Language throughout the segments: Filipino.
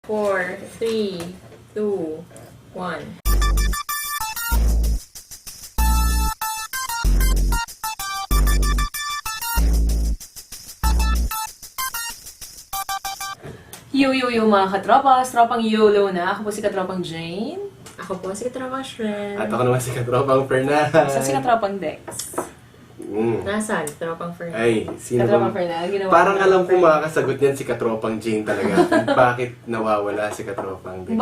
4, 3, 2, 1. Yo mga katropas, tropang YOLO na. Ako po si katropang Jane. Ako po si Katropang Shred. At ako naman si Katropang Fernan. Sa si katropang Dex. Nasaan? Katropang Fern. Ay, sino Katropang ba? Fernan. Ginawa Parang ko alam ko Fernan. makakasagot niyan si Katropang Jane talaga. Bakit nawawala si Katropang Dex?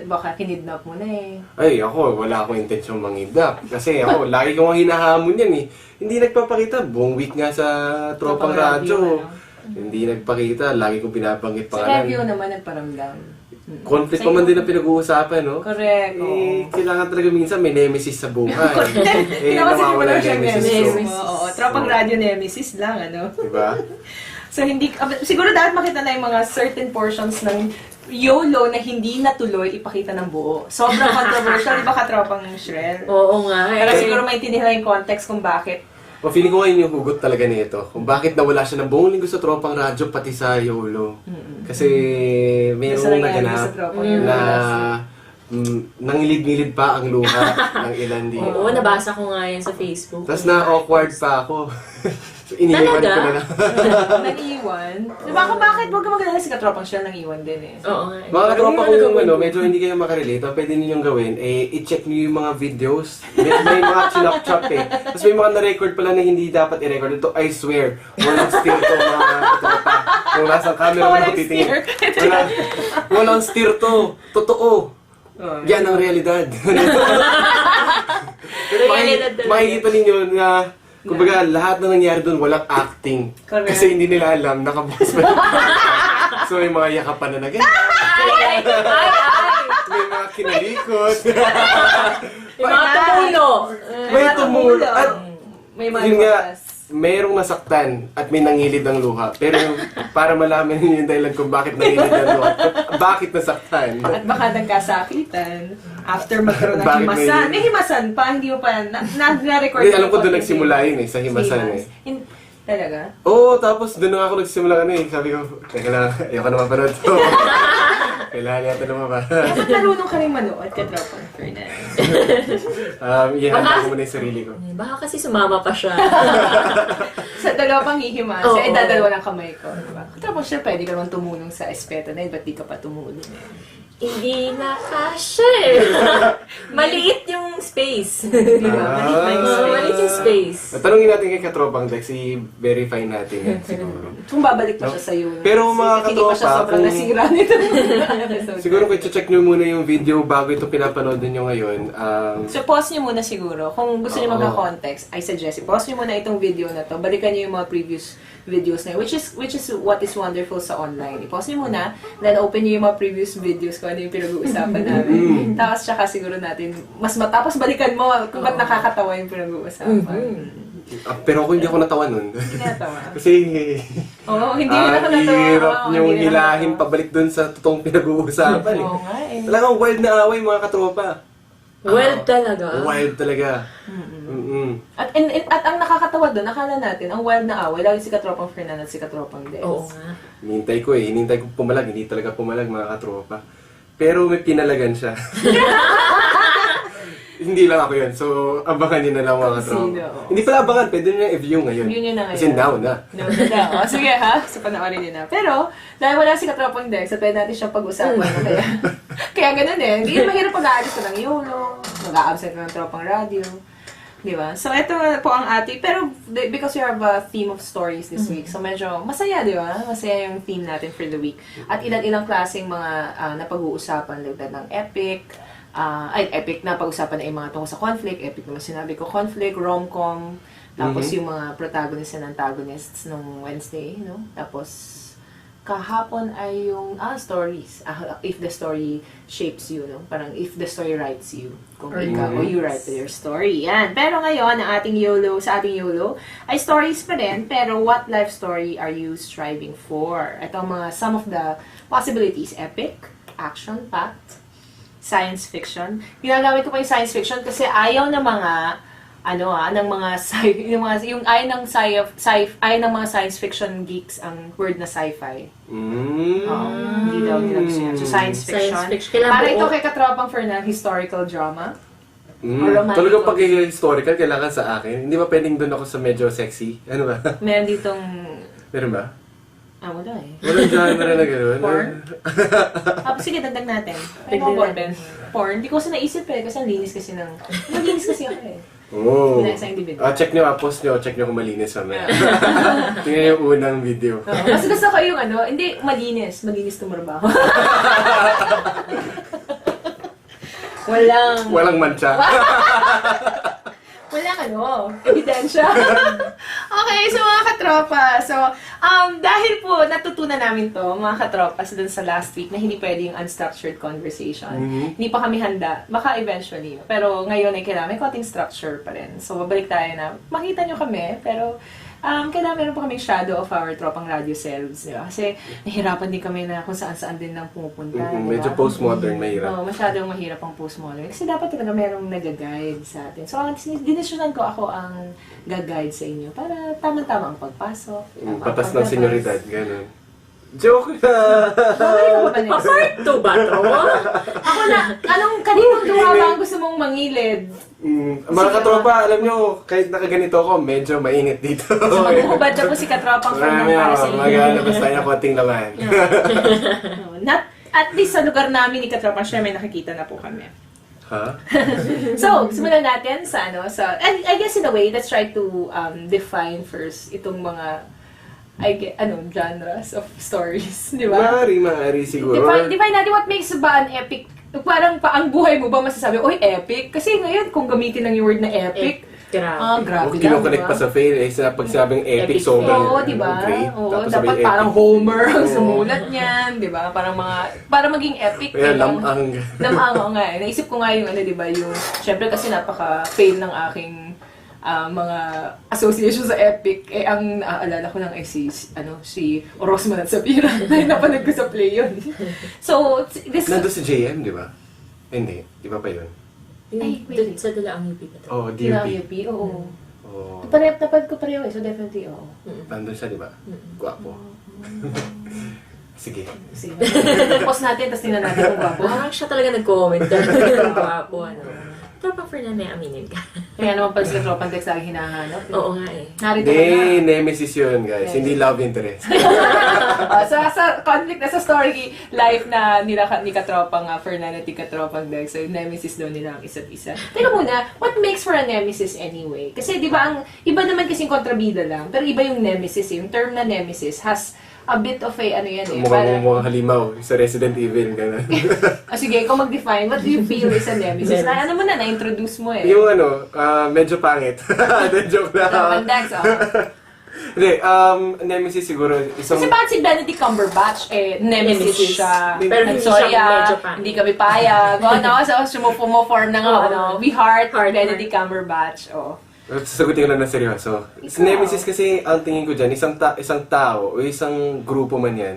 Baka kinidnap mo na eh. Ay, ako, wala akong intensyong mangidap. Kasi ako, lagi kong hinahamon yan eh. Hindi nagpapakita. Buong week nga sa Tropang Radyo. Hindi nagpakita. Lagi kong binabanggit Sa pangalan. review naman nagparamdam. Conflict pa man din ang pinag-uusapan, no? Correct. Eh, kailangan talaga minsan may nemesis sa buhay. eh, Pinapansin mo nawawala lang siya nemesis ko. nemesis. Oo, tropang radyo nemesis lang, ano? Diba? So hindi, siguro dapat makita na yung mga certain portions ng YOLO na hindi natuloy ipakita ng buo. Sobrang controversial, di ba katropang Shrel? Oo nga. Pero siguro maintindihan yung context kung bakit. O feeling ko ngayon yung hugot talaga nito. Kung bakit nawala siya ng buong linggo sa Tropang Radyo, pati sa YOLO. Kasi Sa mayroong nangyari naganap sa Tropang YOLO na last nangilid-ngilid pa ang luha ng ilan dito. Oo, nabasa ko nga yan sa Facebook. Tapos na-awkward pa ako. So, iniwan Talaga? ko na lang. Nag-iwan. Bakit? Huwag ka mag-alala si katropang Shrel nang-iwan din eh. Oo nga. Mga katropa Ano yung kung gagawin? medyo hindi kayo makarelate, ang pwede ninyong gawin, i-check niyo yung mga videos. May mga chinap-chop eh. Tapos may mga na-record pala na hindi dapat i-record. Ito, I swear, walang steer to mga katropa. Kung nasa camera Walang mo titingin. Walang steer to. Totoo. Yan ang realidad. Realidad talaga. Makikita ninyo na kumbaga, lahat na nangyari doon, walang acting. Correct. Kasi hindi nila alam, nakabukas pa. So, may mga yakapan na na ganyan. Ay! May mga kinalikot. Yung mga tumulo. May tumulo. At may mga yun nga, lumabas. mayroong nasaktan at may nangilid ang luha. Pero para malaman niyo yung dahilan kung bakit nangilid ang luha, bakit nasaktan. At baka nagkasakitan after magkaroon ng Bakit himasan. may- May himasan pa, hindi mo pa na-record. Hindi, alam ko doon nagsimula yun eh, sa himasan eh. Talaga? Oo, tapos doon na ako nagsimula eh. Sabi ko, teka lang, ayoko na mapanood to. Kailangan yata na mapanood. Dapat marunong ka rin manood, katropang Fernan. Ihanda ko muna yung sarili ko. Baka kasi sumama pa siya. Sa dalawa pang hihimas, Oo. eh dadalawa ng kamay ko. Diba? Katropang siya, pwede ka naman tumulong sa espeto na yun, ba't di ka pa tumulong eh? Hindi na kasha eh. Maliit yung space. Di ba? Maliit na yung space. Maliit yung space. Tanungin natin kay Katropang Dex, i-verify natin yan siguro. Kung babalik pa siya sa iyo. Pero mga hindi pa siya katropa, sobrang kung- nasira nito. episode. Siguro kung check nyo muna yung video bago ito pinapanood ninyo ngayon, So, pause nyo muna siguro. Kung gusto nyo Oo. magka-context, I suggest, pause nyo muna itong video na to. Balikan nyo yung mga previous videos na yun, which is what is wonderful sa online. I-pause nyo muna, then open nyo yung mga previous videos kung ano yung pinag-uusapan namin. Tapos, tsaka siguro natin, mas matapos balikan mo kung ba't nakakatawa yung pinag-uusapan. pero ako hindi ako natawa nun. Hindi natawa. Kasi, Oo, hindi yun ako natawa. hirap Oo, niyong hindi na hilahin natawa. pabalik dun sa totoong pinag-uusapan eh. Oo nga eh. Talagang wild na away mga katropa. Well talaga. Wild talaga. Mm-mm. At ang nakakatawa doon, akala natin, ang wild na away, lagi si Katropang Fernan at si Katropang Dex. Oo nga. Hinintay ko pumalag, hindi talaga pumalag mga katropa. Pero may pinalagan siya. Hindi lang ako yun. So, abangan nyo na lang mga Kung katropa. sino, oo. Hindi pala abangan, pwede nyo na i-view ngayon. View nyo na ngayon. Kasi now na. No, no. O, sige ha, sa panoorin nyo na. Pero, dahil wala si Katropang Dex, at pwede natin siyang pag-usapan. Kaya, kaya ganun eh. Hindi yun mahirap pag-aalis ka ng YOLO, mag-a-absent ka ng Tropang Radio. Di ba? So, ito po ang ating, pero because we have a theme of stories this week, so medyo masaya, di ba? Masaya yung theme natin for the week. At ilang-ilang klaseng mga napag-uusapan, like ng epic, epic na pag-usapan na yung mga tungkol sa conflict, epic naman sinabi ko, conflict, rom-com, tapos yung mga protagonists and antagonists nung Wednesday, no? Tapos, kahapon ay yung stories. If the story shapes you, no? Parang if the story writes you. Kung ikaw o you write your story. Yan. Pero ngayon, ang ating YOLO, sa ating YOLO, ay stories pa rin, pero what life story are you striving for? Ito ang mga, some of the possibilities. Epic, action-packed, science fiction. Ginagamit ko pa yung science fiction kasi ayaw ng mga ng mga ayaw ng mga science fiction geeks ang word na sci-fi. Oo, hindi daw tawag nila gusto niya. So, science fiction. Science fiction. Kailangan Para ito buo. kay Katropang Fernan, historical drama. Mm. Talagang pag historical, kailangan sa akin. Hindi ba pwedeng doon ako sa medyo sexy? Ano ba? Meron ditong... Meron ba? wala eh. Walang genre na gano'n. Porn? Sige, dagdag natin. Ay, Dagdag mga natin. porn. Hindi ko kasi naisip eh, kasi ang linis kasi ng... Malinis kasi ako eh. Oh. Bilang isang individual. Check nyo, post nyo, check nyo kung malinis mamaya. Tingnan yung unang video. Mas gusto ko yung hindi malinis. Malinis tumurba ako. Walang mancha. Walang ebidensya. Okay, so mga katropa. So, dahil po natutunan namin to, mga katropa, dun sa last week na hindi pwede yung unstructured conversation. Hindi pa kami handa. Baka eventually. Pero ngayon ay kailangan may konting structure pa rin. So, babalik tayo na makita nyo kami, pero kailangan meron pa kaming shadow of our tropang radio selves, di ba? Kasi nahirapan din kami na kung saan-saan din lang pumupunta. Medyo postmodern, mahirap. Oo, masyadong mahirap ang postmodern. Kasi dapat talaga merong nag-guide sa atin. So, ang dinesyonan ko ako ang gag-guide sa inyo para tamang-tama ang pagpasok. Patas ng senyoridad, gano'n. Joke na! Babalik ko ba next? Part 2 ba to? Ako na, kanino dumaba ang gusto mong mangilid? Mga katropa, alam nyo, kahit nakaganito ako, medyo mainit dito. So, maghuhubad na po si Katropang Fernan para sa inyo. Mag-alabas tayo ng konting laman. At least sa lugar namin ni Katropang siya, may nakikita na po kami. Ha? So, simulan natin sa and I guess in a way, let's try to define first itong mga genres of stories, di ba? Maaari siguro. Define natin what makes ba an epic. Parang ang buhay mo ba masasabi, oy, epic? Kasi ngayon, kung gamitin lang yung word na epic, grabe lang, Kinoconnect pa sa fail, pag sinabing epic, sobrang Oo, di ba? great. Oo, Tapos dapat sabay parang epic. Homer ang sumulat niyan, di ba? Para maging epic. Kaya kailangan- lamang. Lamang nga eh. Naisip ko nga yung di ba, yung, syempre kasi napaka-fail ng aking mga association sa Epic. Ang naaalala ko lang ay si Rosman at Sapira. Napanood ko sa play yun. So, this... Nandun si JM, di ba? Hindi, di ba pa yun? Ay, wait. Sa Dalaang UP ba to? Oh, DUP, DUP. oo. Oh, Napad ko pareho eh, so definitely, oo. nandun siya, di ba? Gwapo. Sige. Sige. Post natin, tapos tingnan natin kung gwapo. Parang siya talaga nag-comment. Gwapo, Tropang Fernan, may aminin ka. Kaya naman pala sila Tropang Dex lagi hinahanap. Oo nga eh. Narito Hindi, na. nemesis yun, guys. Yes. Hindi love interest. Sa conflict na sa story life na nila ni Katropang Fernan at ni Katropang Dex, so nemesis daw nila ang isa't isa. Teka muna, what makes for a nemesis anyway? Kasi di ba ang iba naman kasing kontrabida lang, pero iba yung nemesis, yung term na nemesis has a bit of a Mukhang halimaw sa Resident Evil, gano'n. sige, ikaw mag-define, what do you feel is a nemesis? Na-introduce mo eh. Yung medyo pangit. Hindi, joke na. Tropang Dex, Hindi, nemesis siguro isang... Kasi bakit si Benedict Cumberbatch, nemesis Nemesis. siya. Pero I'm hindi sorry, siya medyo pangit. hindi kami payag. So, sumo-form na nga, we heart Benedict Heart. Cumberbatch. Sasagutin ko lang na seryoso. Si nemesis kasi, ang tingin ko dyan, isang tao o isang grupo man yan,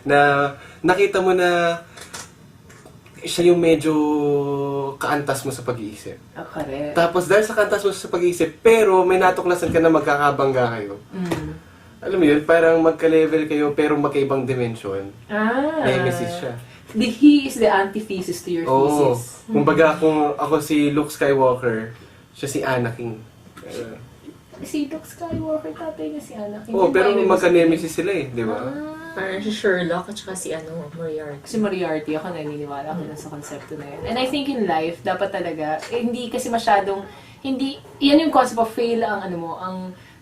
na nakita mo na siya yung medyo kaantas mo sa pag-iisip. Correct. Tapos dahil sa kaantas mo sa pag-iisip, pero may natuklasan ka na magkakabangga kayo. Alam mo yun, parang magka-level kayo pero magkaibang dimension. Nemesis siya. He is the antithesis to your Oo. thesis. Kumbaga, kung ako si Luke Skywalker, siya si Anakin. Si Luke Skywalker, tatay niya si Anakin. Oo, pero magka-nemesis sila eh, di ba? Parang si Sherlock at saka si Moriarty. Kasi Moriarty, ako naniniwala ako na sa konsepto na yun. And I think in life, dapat talaga, hindi kasi masyadong, yan yung concept of fail ang ang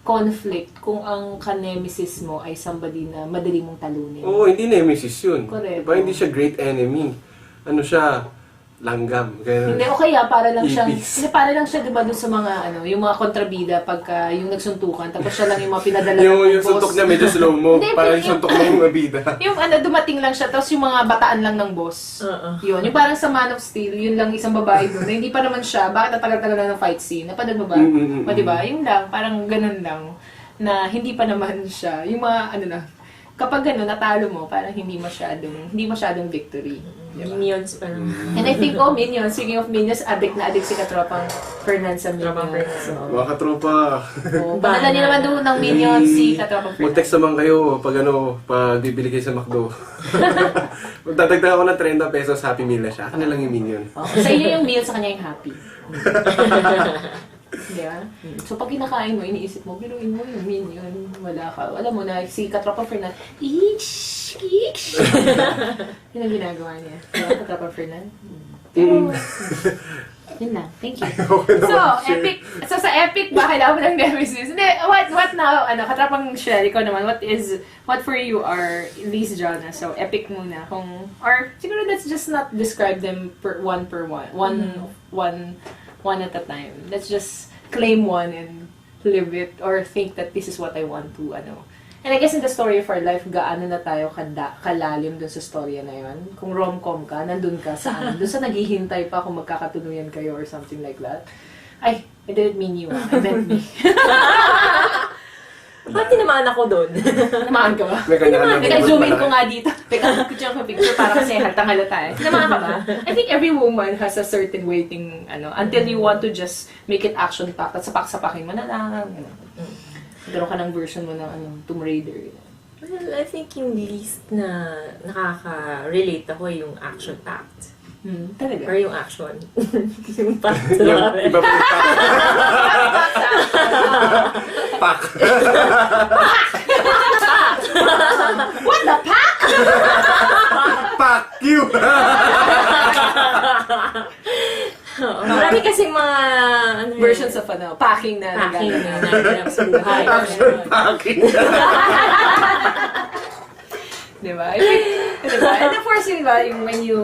conflict kung ang ka-nemesis mo ay somebody na madali mong talunin. Oo, hindi nemesis yun. Correct. Diba, hindi siya great enemy. Ano siya? Langgam. Ganun. Hindi, o kaya para lang siya, Ibis. hindi, para lang siya, diba, dun sa mga, yung mga kontrabida pagka yung nagsuntukan, tapos siya lang yung mga pinadala yung ng boss. suntok niya medyo slow-mo. Hindi, Parang yung- suntok ng mga bida. Yung dumating lang siya, tapos yung mga bataan lang ng boss. Yun, yung parang sa Man of Steel, yun lang isang babae doon, na hindi pa naman siya, bakit natagal-tagal lang ng fight scene? Napanood mo ba? O diba? Yung lang, parang ganun lang, na hindi pa naman siya. Yung mga, kapag gano'n, natalo mo, parang hindi masyadong victory. Diba? Minions pa lang. And I think, Minions, speaking of Minions, addict si Katropang Fernan sa Tropang Minions. Fernan. Mga katropa. Padala niyo naman doon ng Minions si Katropang Fernan. Mag-text naman kayo pag bibili kayo sa McDo. Magdadagdag ako ng 30 pesos, Happy Meal na siya. Akin na lang yung Minion. Sa inyo yung meal, sa kanya yung happy. Diba? So pag kinakain mo, iniisip mo, biruin mo yung Minion. Wala mo na, si Katropang Fernan, Eesh! Yun ang ginagawa niya. Diba, Katropang Fernan? Pero, yun lang. Thank you. So, sa Epic ba, kailangan mo ng nemesis? Hindi, what now, Katropang Shell, ikaw naman, what for you are these genres? So, Epic muna. Or, siguro let's just not describe them one at a time. Let's just claim one and live it, or think that this is what I want to, And I guess in the story of our life, gaano na tayo kalalim dun sa storya na yun. Kung rom-com ka, nandun ka saan? Dun sa naghihintay pa kung magkakatunuyan kayo or something like that. Ay, I didn't mean you. I meant me. Ba't tinamaan ako doon? Tinamaan ka ba? May kanya-kanya. Teka, zoom in ko nga dito. Teka, picture ko picture para kasi halata eh. Tinamaan ka ba? I think every woman has a certain waiting, until you want to just make it action-packed at sapak-sapakin mo na lang. Meron ka ng version mo ng Tomb Raider. Well, I think yung least na nakaka-relate ako yung action-packed. Talaga? Or yung action. Yung packed. Iba pa yung pack. What the pack? Pack you! Marami kasing mga Versions of packing na packing na nagaganap. naganap sa buhay. Action packing. Diba? Diba? And of course, diba, yung when you,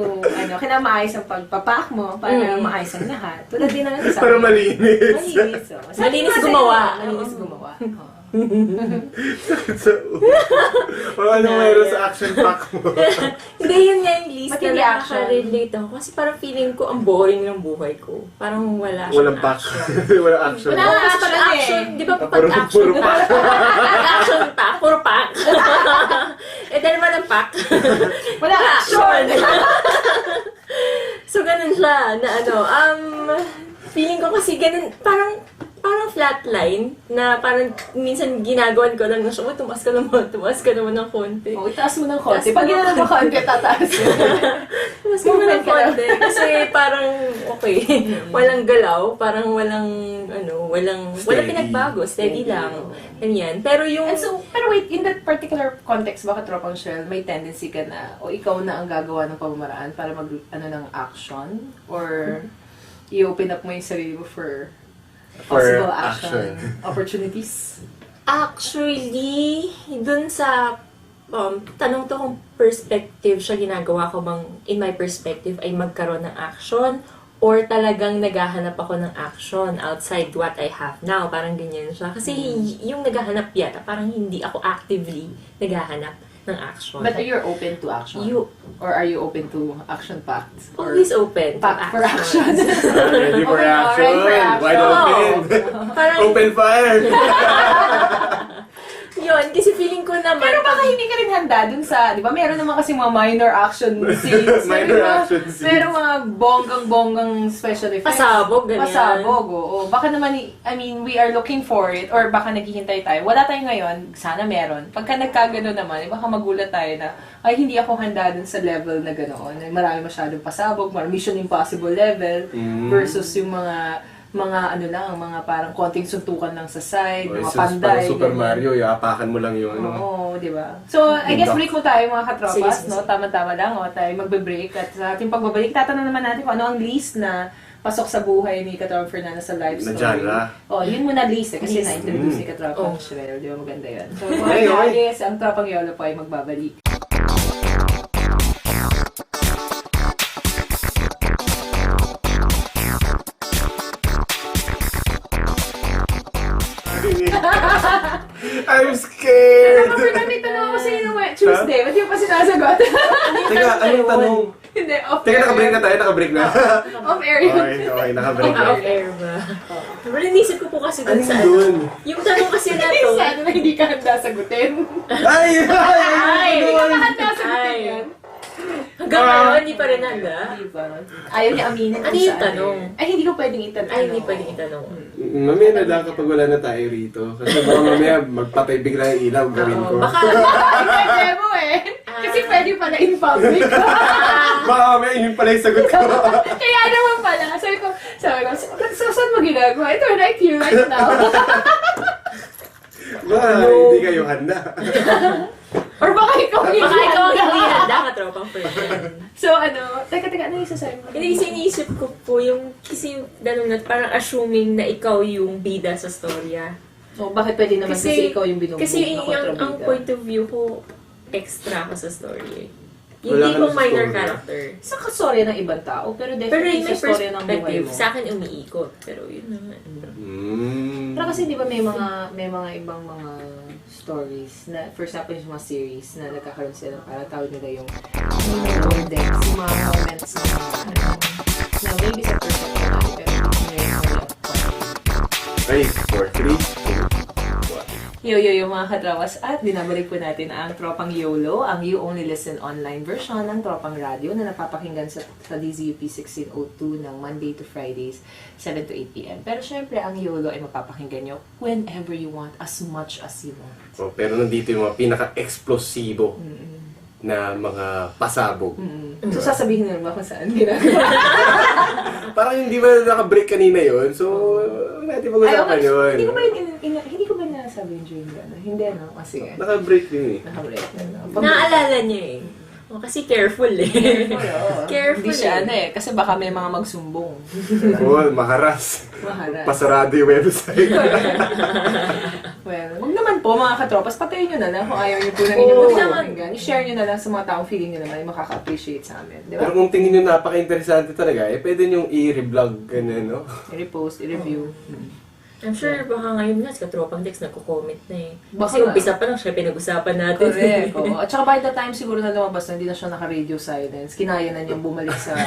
kailangan maayos ang pagpapack mo para maayos ang lahat. Tulad din ng isa. Para malinis. Malinis, oh. Malinis gumawa. Malinis gumawa. Oh. So, ano mayroon sa action pack mo? Hindi, yun nga yung least Ba't na hindi action? nakaka-relate ako. Kasi parang feeling ko ang boring ng buhay ko. Parang wala Walang siyang pack. action. Walang action. Wala Focus action, pa lang eh. action. Di ba pag Puro action pack. pack? Action pack, puro pack. Dahil walang pack. Wala action! So, ganun siya, na feeling ko kasi ganun, parang flatline, na parang minsan ginagawan ko lang na siya, tumaas ka naman ng konti. Itaas mo ng konti. Taas Pag mo ng ginagawa mo konti, tataas mo. Tumaas ka naman ng konti. Kasi parang, okay, walang galaw, parang walang pinagbago, steady lang. Ganyan. Pero yung... Pero wait, in that particular context, baka Tropang Shell, may tendency ka na, o ikaw na ang gagawa ng pamamaraan para ng action? Or i-open up mo yung sarili mo for possible action opportunities? Actually, dun sa tanong to kung perspective siya, ginagawa ko bang, in my perspective, ay magkaroon ng action or talagang naghahanap ako ng action outside what I have now. Parang ganyan siya. Kasi yung naghahanap yata, parang hindi ako actively naghahanap ng action. But are you open to action? Or are you open to action-packed? Or Always open. packed for action? Ready for Okay, action. alright for action. Wide open. Parang, Open fire. yun, kasi feeling ko naman... Pero baka hindi ka rin handa dun sa, di ba, meron naman kasi mga minor action scenes. Minor action scenes. Meron mga bonggang special effects. Pasabog, ganyan. Pasabog, oo. Baka naman, I mean, we are looking for it, or baka naghihintay tayo. Wala tayo ngayon, sana meron. Pagka nagkagano naman, baka magulat tayo na, ay, hindi ako handa dun sa level na ganoon. Marami masyadong pasabog, Mission Impossible level, versus yung mga mga parang konting suntukan lang sa side, mga panday. Parang Super ganyan. Mario, iapakan mo lang yung Oo, di ba? So, I guess break mo tayo mga katropas, Sige. no? Tama-tama lang, tayo magbe-break. At sa ating pagbabalik, tatanong naman natin kung ano ang least na pasok sa buhay ni Katropang Fernanda sa life Na story. genre. Yun muna least kasi Least. na-introduce ni Katropang Oh. Shell. Di ba maganda yun? So, Okay, mga okay. guys, ang Tropang Yolo po ay magbabalik. I'm scared! Katropang Fernanda, tanong ako sa inyo, Tuesday, ba't yung pa sinasagot? Teka, anong tanong? Hindi, off Teka, nakabreak na tayo, nakabreak na. Off-air yun. Okay, nakabreak na. Off-air ba? Pero inisip ko po kasi dun Ano sa yun? Yung tanong kasi na to. Sana na hindi ka handa sagutin. Ay! Ay! Hindi ka handa sagutin Ay. yan. Hanggang ngayon, hindi pa rin handa. Hindi ba? Ayaw niya aminin Ano kung yung saan tanong? eh. Ay, hindi ko pwedeng itanong. Ay, hindi pwedeng itanong. Mamaya na lang kapag wala na tayo rito. Kasi baka mamaya magpatay bigla yung ilaw, gawin ko. Baka, Ay, pwede mo eh. Kasi pwede pala in public. Baka mamaya yun pala yung sagot ko. Kaya naman pala. Sabi ko, so saan mo ginagawa? Ito, right here, right now. Baka hindi kayo handa. Or baka ikaw hindi baka ikaw ang handa. hindi handa ka, tropang friend. So ano, teka, ano yung sasabi mo? Hindi kasi iniisip ko po yung, kasi ganun na, parang assuming na ikaw yung bida sa storya. So, bakit pwede naman kasi ikaw yung binubuo Kasi na ang kontrabida? point of view ko, extra ako sa story. Wala Hindi ka ko na sa minor story. character. Sa kastorya ng ibang tao, pero Pero definitely yung sa may storya ng buhay perspective, mo. sa akin umiikot. Pero yun naman. Pero kasi di ba may mga ibang mga stories na, for example, yung mga series na nagkakaroon sila ng parang tawag nila yung moments, yung mga moments na na maybe sa perspective natin, pero hindi mo yung way of quality. Ready? 4, 3, 2, 1. Yo, mga katrawas, at binabalik po natin ang Tropang YOLO, ang You Only Listen online version ng Tropang Radio na napapakinggan sa DZUP 1602 ng Monday to Fridays, 7 to 8 p.m. Pero syempre, ang YOLO ay mapapakinggan nyo whenever you want, as much as you want. Oh, pero nandito yung mga pinaka-eksplosibo na mga pasabog. So, sasabihin nyo naman kung saan ginagawa. Parang hindi ba nakabreak kanina yon. So, natin pag-usapan yun. Hindi ko ba nasabi yung during gano'n? Hindi, no? Kasi, Nakabreak din eh. nakabreak na, no? Naalala niya eh. Oh, kasi careful eh. Careful Hindi siya, eh. kasi baka may mga magsumbong. Oo, makaras. Maharas. Pasarado yung website. Well, wag naman po mga katropas, patayin nyo na lang kung ayaw nyo po ng Oo, inyong naman. pakinggan. I-share nyo na lang sa mga taong feeling nyo naman, yung makaka-appreciate sa amin. Di Pero ba? kung tingin nyo napaka-interesante talaga, eh pwede nyo i-reblog, ganun, no? I-repost, i-review. I'm sure baka ngayon nga, sa Tropang Dex nagko-comment na eh. Baka Kasi nga. umpisa pa lang siya, pinag-usapan natin. Correct. Oo. At saka by the time siguro na lumabas na, hindi na siya naka-radio silence. Kinaya na niyang bumalik sa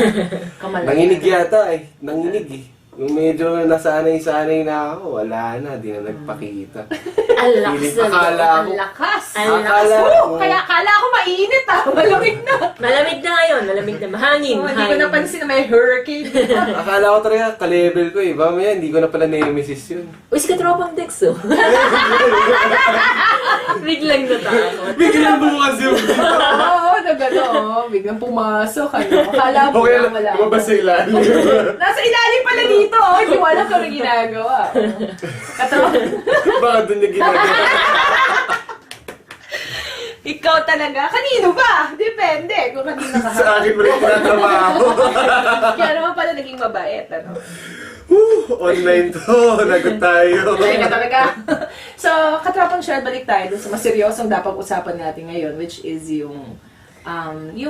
kamalayan. Nanginig yata eh. Nanginig eh. Nung medyo nasanay-sanay na ako, wala na, di na nagpakita. Ang lakas Feeling na. akala Ang ko. lakas! Ang Akala Woo! ko. Kaya akala ko mainit ah! Malamig na! Malamig na ngayon, malamig na. Mahangin, Hindi ko napansin na may hurricane. Akala ko talaga, ka-level ko eh. Mamaya, hindi ko na pala nemesis yun. Uy, si Katropang Dex oh. Biglang natakot. Biglang bumukas yung... Oo, na gano'n. Biglang pumasok. Ano. Akala mo Okay, na wala. lumabas sa ilalim. Nasa ilalim pala dito. Oh. Hindi mo alam kung ano ginagawa. Baka doon yung ginagawa. Ikaw talaga? Kanino ba? Depende kung kanino ka. Sa akin mo rin pinatrabaho. Kaya naman pala naging mabait. Ano? Online to. Nagot tayo. Kaya ka talaga. So, katrapang share, balik tayo dun sa mas seryosong dapat usapan natin ngayon, which is yung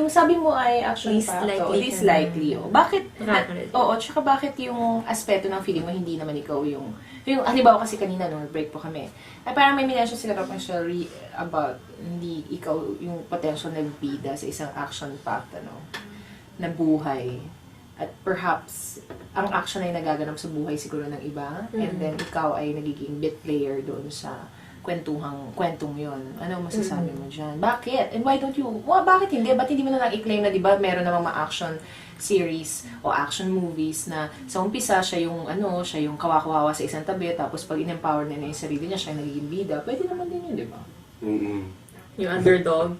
sabi mo ay action Least factor, likely least ka na. likely. Oh. Bakit? Nakaka-relate. Oo, tsaka bakit yung aspeto ng feeling mo hindi naman ikaw yung halimbawa kasi kanina nung break po kami, ay parang may minention si Katrapang Shari about hindi ikaw yung potential na bida sa isang action-packed na buhay. At perhaps, ang action ay nagaganap sa buhay siguro ng iba. And then, ikaw ay nagiging bit player doon sa kwentong yon. Ano masasabi mo dyan? Bakit? And why don't you, bakit hindi? Ba't hindi mo na lang i-claim na, di ba, meron namang mga action series o action movies na sa umpisa, siya yung kawawa sa isang tabi, tapos pag in-empower na yung sarili niya, siya yung nagiging bida. Pwede naman din yun, di ba? Yung underdog.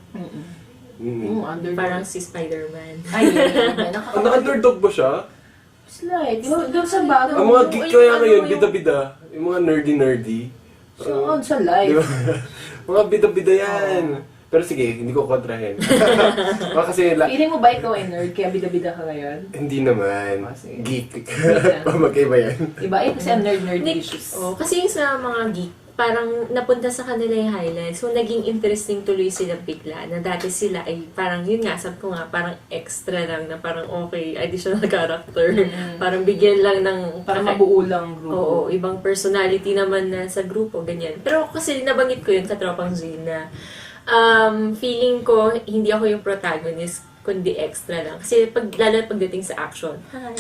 Underdog. Parang si Spider-Man. Ay, yun. Ano, underdog ba siya? Slide. Doon sa bago. Ang mga geek kaya ngayon, yung- bida-bida. Yung mga nerdy-nerdy. So, sa Di live. ba? Mga bida-bida yan. Pero sige, hindi ko kontrahin. Baka kasi, Feeling mo ba ikaw ay nerd, kaya bida-bida ka ngayon? hindi naman. Ah, sige. Geek. Geek Magkaiba yan. Iba kasi ang nerd Nick, issues. oh, kasi yung sa mga geek, parang napunta sa kanila yung highlights. So, naging interesting tuloy sila bigla. Na dati sila ay parang, yun nga, sabi ko nga, parang extra lang na parang okay, additional character. Parang bigyan lang ng... Para mabuo lang ang grupo. Oo, ibang personality naman na sa grupo, ganyan. Pero kasi nabanggit ko yun sa Tropang Zane na feeling ko, hindi ako yung protagonist, kundi extra lang. Kasi lalo na pagdating sa action, hi.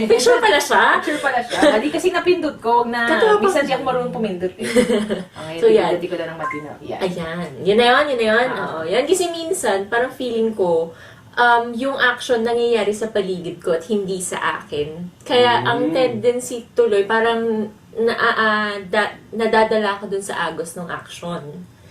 Picture pala siya. Picture pala siya. Hindi kasi napindot ko na Katapos. minsan di ako marunong pumindot. Okay, So, yan. Hindi ko na ng matino. Yan. Ayan. Yun na yun. Oo. Yan kasi minsan, parang feeling ko, yung action nangyayari sa paligid ko at hindi sa akin. Kaya ang tendency tuloy, parang nadadala ko dun sa agos ng action.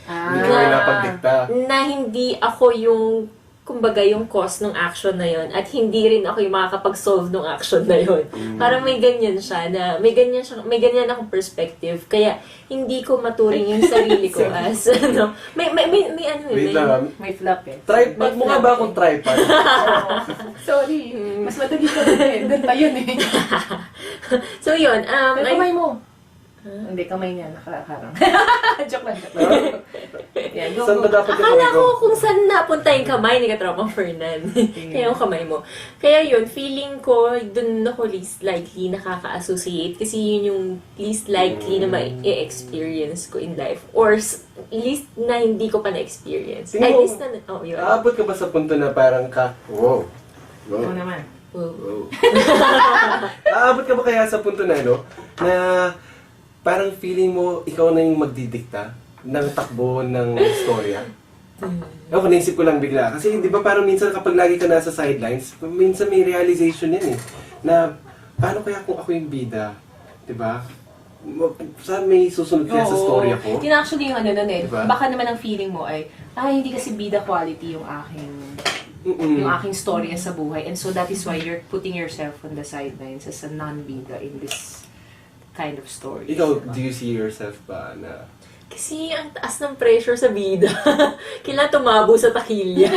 Hindi ko kayo napagdikta. Na hindi ako yung, kumbaga, yung cause ng action na yon at hindi rin ako yung makakapag-solve ng action na yon. Parang may ganyan siya, na may ganyan akong perspective. Kaya, hindi ko maturing yung sarili ko as, ano, may ano Wait lang. May flap eh. Tripod mo nga ba akong tripod? Sorry. Mas madali ka dun eh. Doon pa yun eh. So, yun. Pero kamay mo. Hindi, kamay niya. Nakakarang. Joke lang. Yan, go, Saan ba go. dapat yung Akala kamay ko ko? kung saan napunta yung kamay ni Katropang Fernan. Kaya yung kamay mo. Kaya yun, feeling ko, dun ako least likely nakaka-associate kasi yun yung least likely na ma-experience ko in life. Or least na hindi ko pa na-experience. Tingnan At mo, least na, yun. Aabot ka ba sa punto na parang ka, wow. Ikaw Wow. naman. Wow. Wow. Aabot ka ba kaya sa punto na, no? Na parang feeling mo, ikaw na yung magdidikta ng takbo ng storya? Ako, naisip ko lang bigla. Kasi di ba parang minsan kapag lagi ka nasa sidelines, minsan may realization yan eh. Na, paano kaya kung ako yung bida? Di ba? Saan may susunod kaya sa storya ko? Yun actually yung ano nun eh. Diba? Baka naman ang feeling mo ay, hindi kasi bida quality yung aking storya sa buhay. And so that is why you're putting yourself on the sidelines as a non-bida in this kind of story. Ikaw, do you see yourself ba na... Kasi ang taas ng pressure sa bida. Kailangan tumabo sa takilya.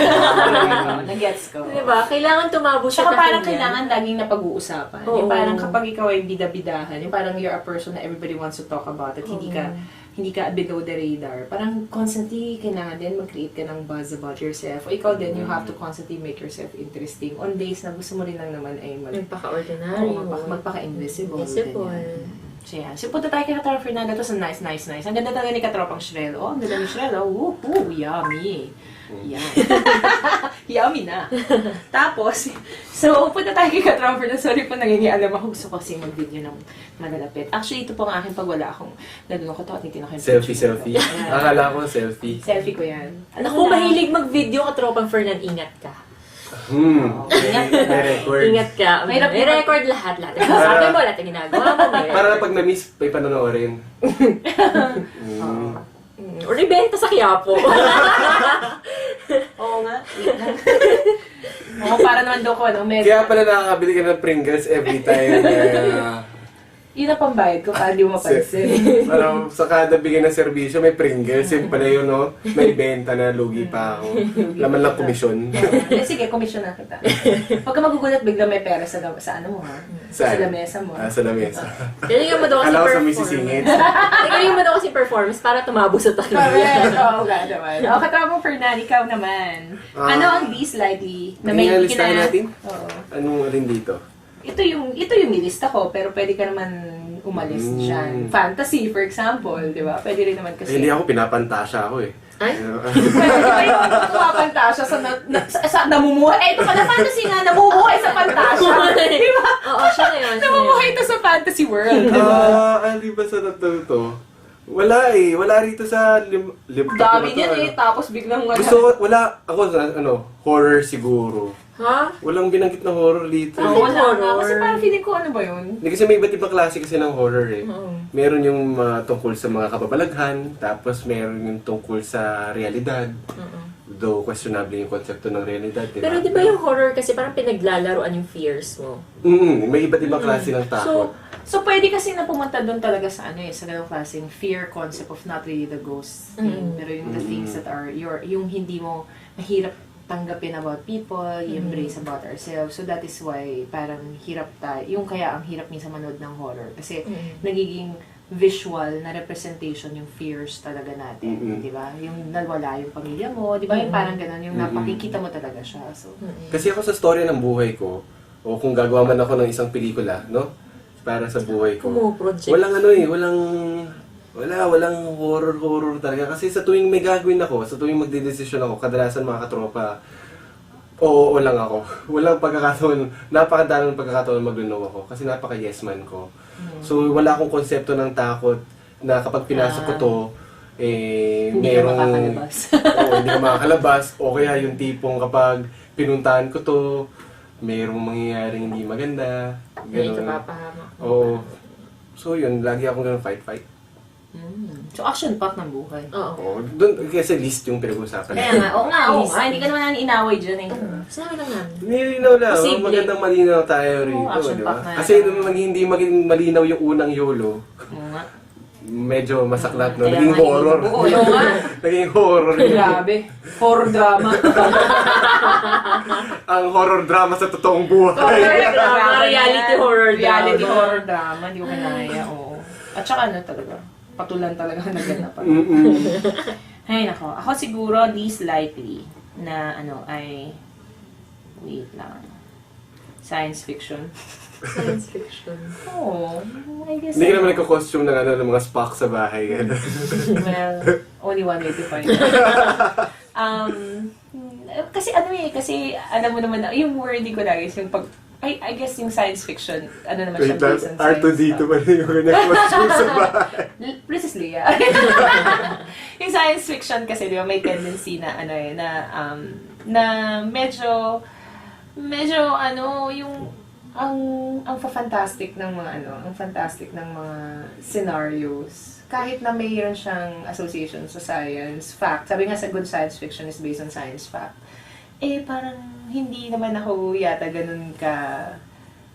Nag-gets ko. Diba? Kailangan tumabo sa Tsaka takilya. parang kailangan laging napag-uusapan. Oo. Yung parang kapag ikaw ay bida-bidahan, yung parang you're a person na everybody wants to talk about it, hindi ka below the radar. Parang constantly kailangan din mag-create ka ng buzz about yourself. O ikaw din, you have to constantly make yourself interesting. On days na gusto mo rin lang naman ay Magpaka-ordinary. magpaka-invisible. Invisible. ganyan. So yan. So punta tayo kay Katropang Fernando. Ito sa nice. Ang ganda talaga ni Katropang Shrel. Oh, ang ganda ni Shrel. Oh, woohoo, yummy. Yan. Yummy na. Tapos, so punta tayo kay Katropang Fernando. Sorry po, nangingialam ako. Gusto ko kasi mag-video ng malalapit. Actually, ito po ang aking pagwala akong nalunok ko to at hindi na kayo. Selfie. Yan. Akala ko selfie. Selfie ko yan. Naku, mahilig mag-video Katropang Fernan. Ingat ka. Ingat ka. May record. Ingat ka. May record lahat. Sabi mo, lahat ng ginagawa mo. May Para pag na-miss, may panonoorin. Or ibenta sa Quiapo. Oo nga. Wait lang. Oo, para naman daw ko, ano, Kaya pala nakakabili ka ng Pringles every time. Yun ang pambayad ko para di mo mapansin. Parang sa kada bigay ng serbisyo, may Pringles. Yun pala yun, no? May benta na, lugi pa ako. Laman lang komisyon. Sige, commission na kita. Huwag ka magugulat, bigla may pera sa ano mo, ha? Sa Saan? lamesa mo. Sa lamesa. Galing mo daw kasi Alam ko sa performance. misisingit. Galing mo daw kasi performance para tumabo sa takilya. Correct. Oo nga naman. O, Katropang Fernan, ikaw naman. Ano ang least likely na may listahan natin? Oo. Anong alin dito? Ito yung nilista ko, pero pwede ka naman umalis dyan. Fantasy, for example, di ba? Pwede rin naman kasi. Hindi ako, pinapantasya ako eh. Ay? Pwede ba yung pumapantasya sa namumuhay? Eh, ito pala fantasy nga, namumuhay sa pantasya. Di ba? Oo, siya na yun. Namumuhay ito sa fantasy world. Di ba? Di ba sa to? Wala eh. Wala rito sa Dami niyan eh, tapos biglang wala. Wala. Ako, horror siguro. Ha? Walang binanggit na horror dito. Oo. Wala nga. Horror. Kasi parang feeling ko, ano ba yun? Hindi kasi may iba't ibang klase kasi ng horror eh. Oo. Meron yung tungkol sa mga kababalaghan, tapos meron yung tungkol sa realidad. Though questionable yung konsepto ng realidad, di ba? Pero di ba yung horror kasi parang pinaglalaroan yung fears mo? May iba't ibang klase ng takot. So, pwede kasi na pumunta doon talaga sa sa ganung klaseng fear concept of not really the ghost thing. Pero yung the things that are, yung hindi mo mahirap tanggapin about people, i-embrace about ourselves. So that is why parang hirap tayo, yung kaya ang hirap minsan manood ng horror. Kasi nagiging visual na representation yung fears talaga natin, di ba? Yung nawala yung pamilya mo, di ba? Yung parang ganun, yung napakikita mo talaga siya. So, Kasi ako sa storya ng buhay ko, o kung gagawa man ako ng isang pelikula, no? Para sa buhay ko. Project. Walang Walang horror talaga. Kasi sa tuwing may gagawin ako, sa tuwing magdedesisyon ako, kadalasan mga katropa, oo lang ako. Walang pagkakataon, napakadalang pagkakataon mag-no ako. Kasi napaka-yes man ko. So, wala akong konsepto ng takot na kapag pinasok ko to, Hindi ka makakalabas. Oo, hindi ka makakalabas. O kaya yung tipong kapag pinuntahan ko to, mayroong mangyayaring hindi maganda. Hindi ka Ganun. papahamak. Oo. So yun, lagi akong ganun fight. So, action-packed ng buhay. Oo. Oo. Doon, kasi list yung pinag-usapan. Kaya nga, oo nga. Hindi ka naman inaway dyan eh. Sabi lang namin. Nilinaw lang. Posible. Magandang malinaw tayo rito. action Di ba? pack na. Kasi nung hindi maging malinaw yung unang YOLO, Oo nga. medyo masaklat, no? Kaya Naging nga, horror. Oo nga. Naging horror yun. Grabe. Horror drama. Ang horror drama sa totoong buhay. drama. Reality horror drama. Reality horror drama. Hindi ko kinaya, oo. At saka talaga, patulan talaga naganapan. Ay, nako. Ako siguro, least likely na ay, wait lang. Science fiction. Science fiction. Oo. I guess. Hindi ka naman nagko-costume ng mga Spock sa bahay. Well, only one way to find it. Kasi kasi alam mo naman, yung wording ko lagi, yung pag, I guess yung science fiction, naman siya Wait, based on science. R2-D2 ba yung nag-costume sa bahay? Princess Leia. Yung science fiction kasi, di ba, may tendency na, na medyo, yung, ang fantastic ng mga, ang fantastic ng mga scenarios. Kahit na mayroon siyang association sa science, fact. Sabi nga sa good science fiction is based on science fact. Parang hindi naman ako yata ganun ka...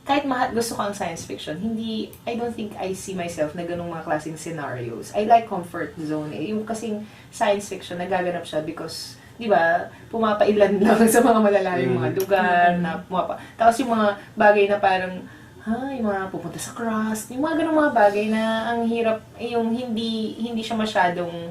Kahit gusto ko ang science fiction, I don't think I see myself na ganung mga klaseng scenarios. I like comfort zone. Yung kasing science fiction, nagaganap siya because, di ba, pumapailan lang sa mga malalayong mga lugar, na tapos yung mga bagay na parang, yung mga pupunta sa crust, yung mga ganung mga bagay na ang hirap, yung hindi siya masyadong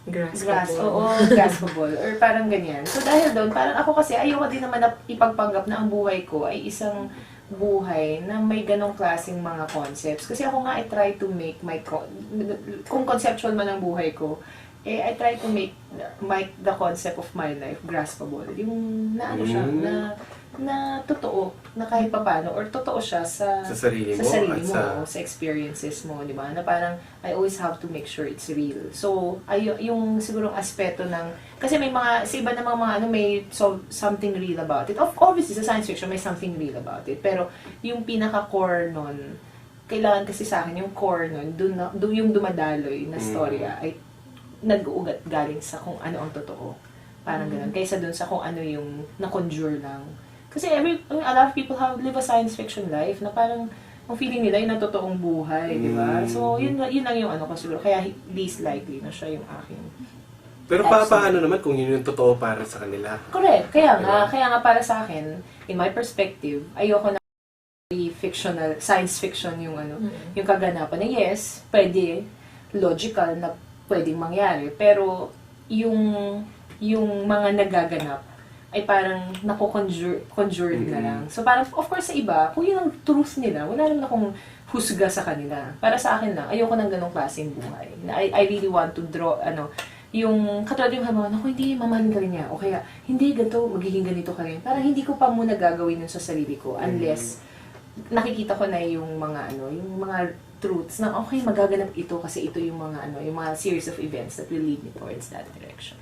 graspable, or parang ganyan. So, dahil doon, parang ako kasi, ayoko din naman na ipagpanggap na ang buhay ko ay isang buhay na may ganong klaseng mga concepts. Kasi ako nga, I try to make kung conceptual man ang buhay ko, I try to make the concept of my life graspable. Yung siya, na totoo, na kahit papano, or totoo siya sa sarili mo, sa experiences mo, di ba? Na parang, I always have to make sure it's real. So, yung sigurong aspeto ng, kasi may mga, sa iba namang mga may something real about it. Obviously, sa science fiction, may something real about it. Pero, yung pinaka-core nun, kailangan kasi sa akin, yung core nun, dun yung dumadaloy na storya, ay nag-uugat galing sa kung ano ang totoo. Parang ganun. Kaysa dun sa kung ano yung na-conjure lang. Kasi a lot of people live a science fiction life na parang ang feeling nila yung natotoong buhay, di ba? So, yun lang yung ko siguro. Kaya least likely na siya yung akin. Pero paano naman kung yun yung totoo para sa kanila? Correct. Kaya nga para sa akin, in my perspective, ayoko na fictional, science fiction yung yung kaganapan na yes, pwede, logical na pwedeng mangyari, pero yung mga nagaganap ay parang conjured na lang. So parang, of course sa iba, kung yun ang truth nila, wala naman akong husga sa kanila. Para sa akin lang, ayoko ng ganong klaseng buhay. I really want to draw, yung katulad yung halimbawa, naku, hindi, mamahalin ka rin niya. O kaya, hindi, ganito, magiging ganito ka rin. Parang hindi ko pa muna gagawin yun sa sarili ko unless nakikita ko na yung mga, yung mga truths na, okay, magaganap ito kasi ito yung mga, yung mga series of events that will lead me towards that direction.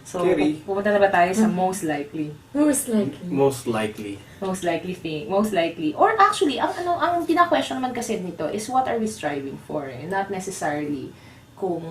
So, pupunta na ba tayo sa most likely? Most likely. Most likely. Most likely thing. Most likely. Or actually, ang pina-question naman kasi nito is what are we striving for? Not necessarily kung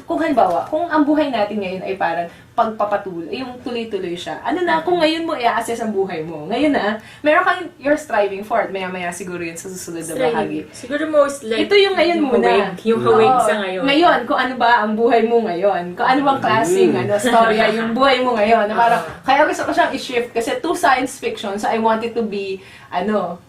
halimbawa, kung ang buhay natin ngayon ay parang pagpapatuloy, yung tuloy-tuloy siya. Kung ngayon mo i-assess ang buhay mo, ngayon meron kang you're striving for it, maya-maya siguro yun sa susunod na bahagi. Siguro most likely. Ito yung ngayon muna. Yung hawig sa ngayon. Ngayon, kung ano ba ang buhay mo ngayon. Kung ano bang klaseng storya yung buhay mo ngayon. Na parang, kaya gusto ko siyang i-shift kasi two science fiction, so I want it to be,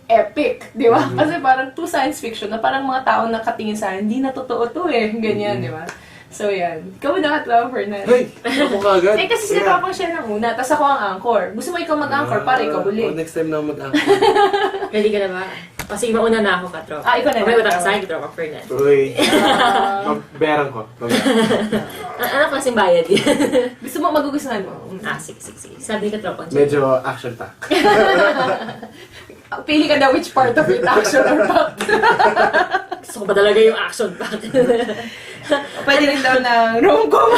epic. Di ba? Kasi parang two science fiction na parang mga taong nakatingin sa akin, hindi na totoo to ganyan, di ba? So, yan. Ikaw na katlaw, Fernand. Hey! Ako kagad. Kasi sinatapang siya ng una, tapos ako ang anchor. Gusto mo ikaw mag-anchor para ikaw huli. Next time na mag-anchor. Ready ka na ba? O sige, mauna na ako, katropa. Ikaw na. May utang ka sa akin, katropa Fernan. Uy. Bayaran ko. Ano klaseng bayad yan? Gusto mo, magugustuhan mo. Sige. Sabi ni katropa. Medyo action pack. Pili ka na which part of it, action or pop. Gusto ko ba talaga yung action pack? Pwede rin daw ng rom-com.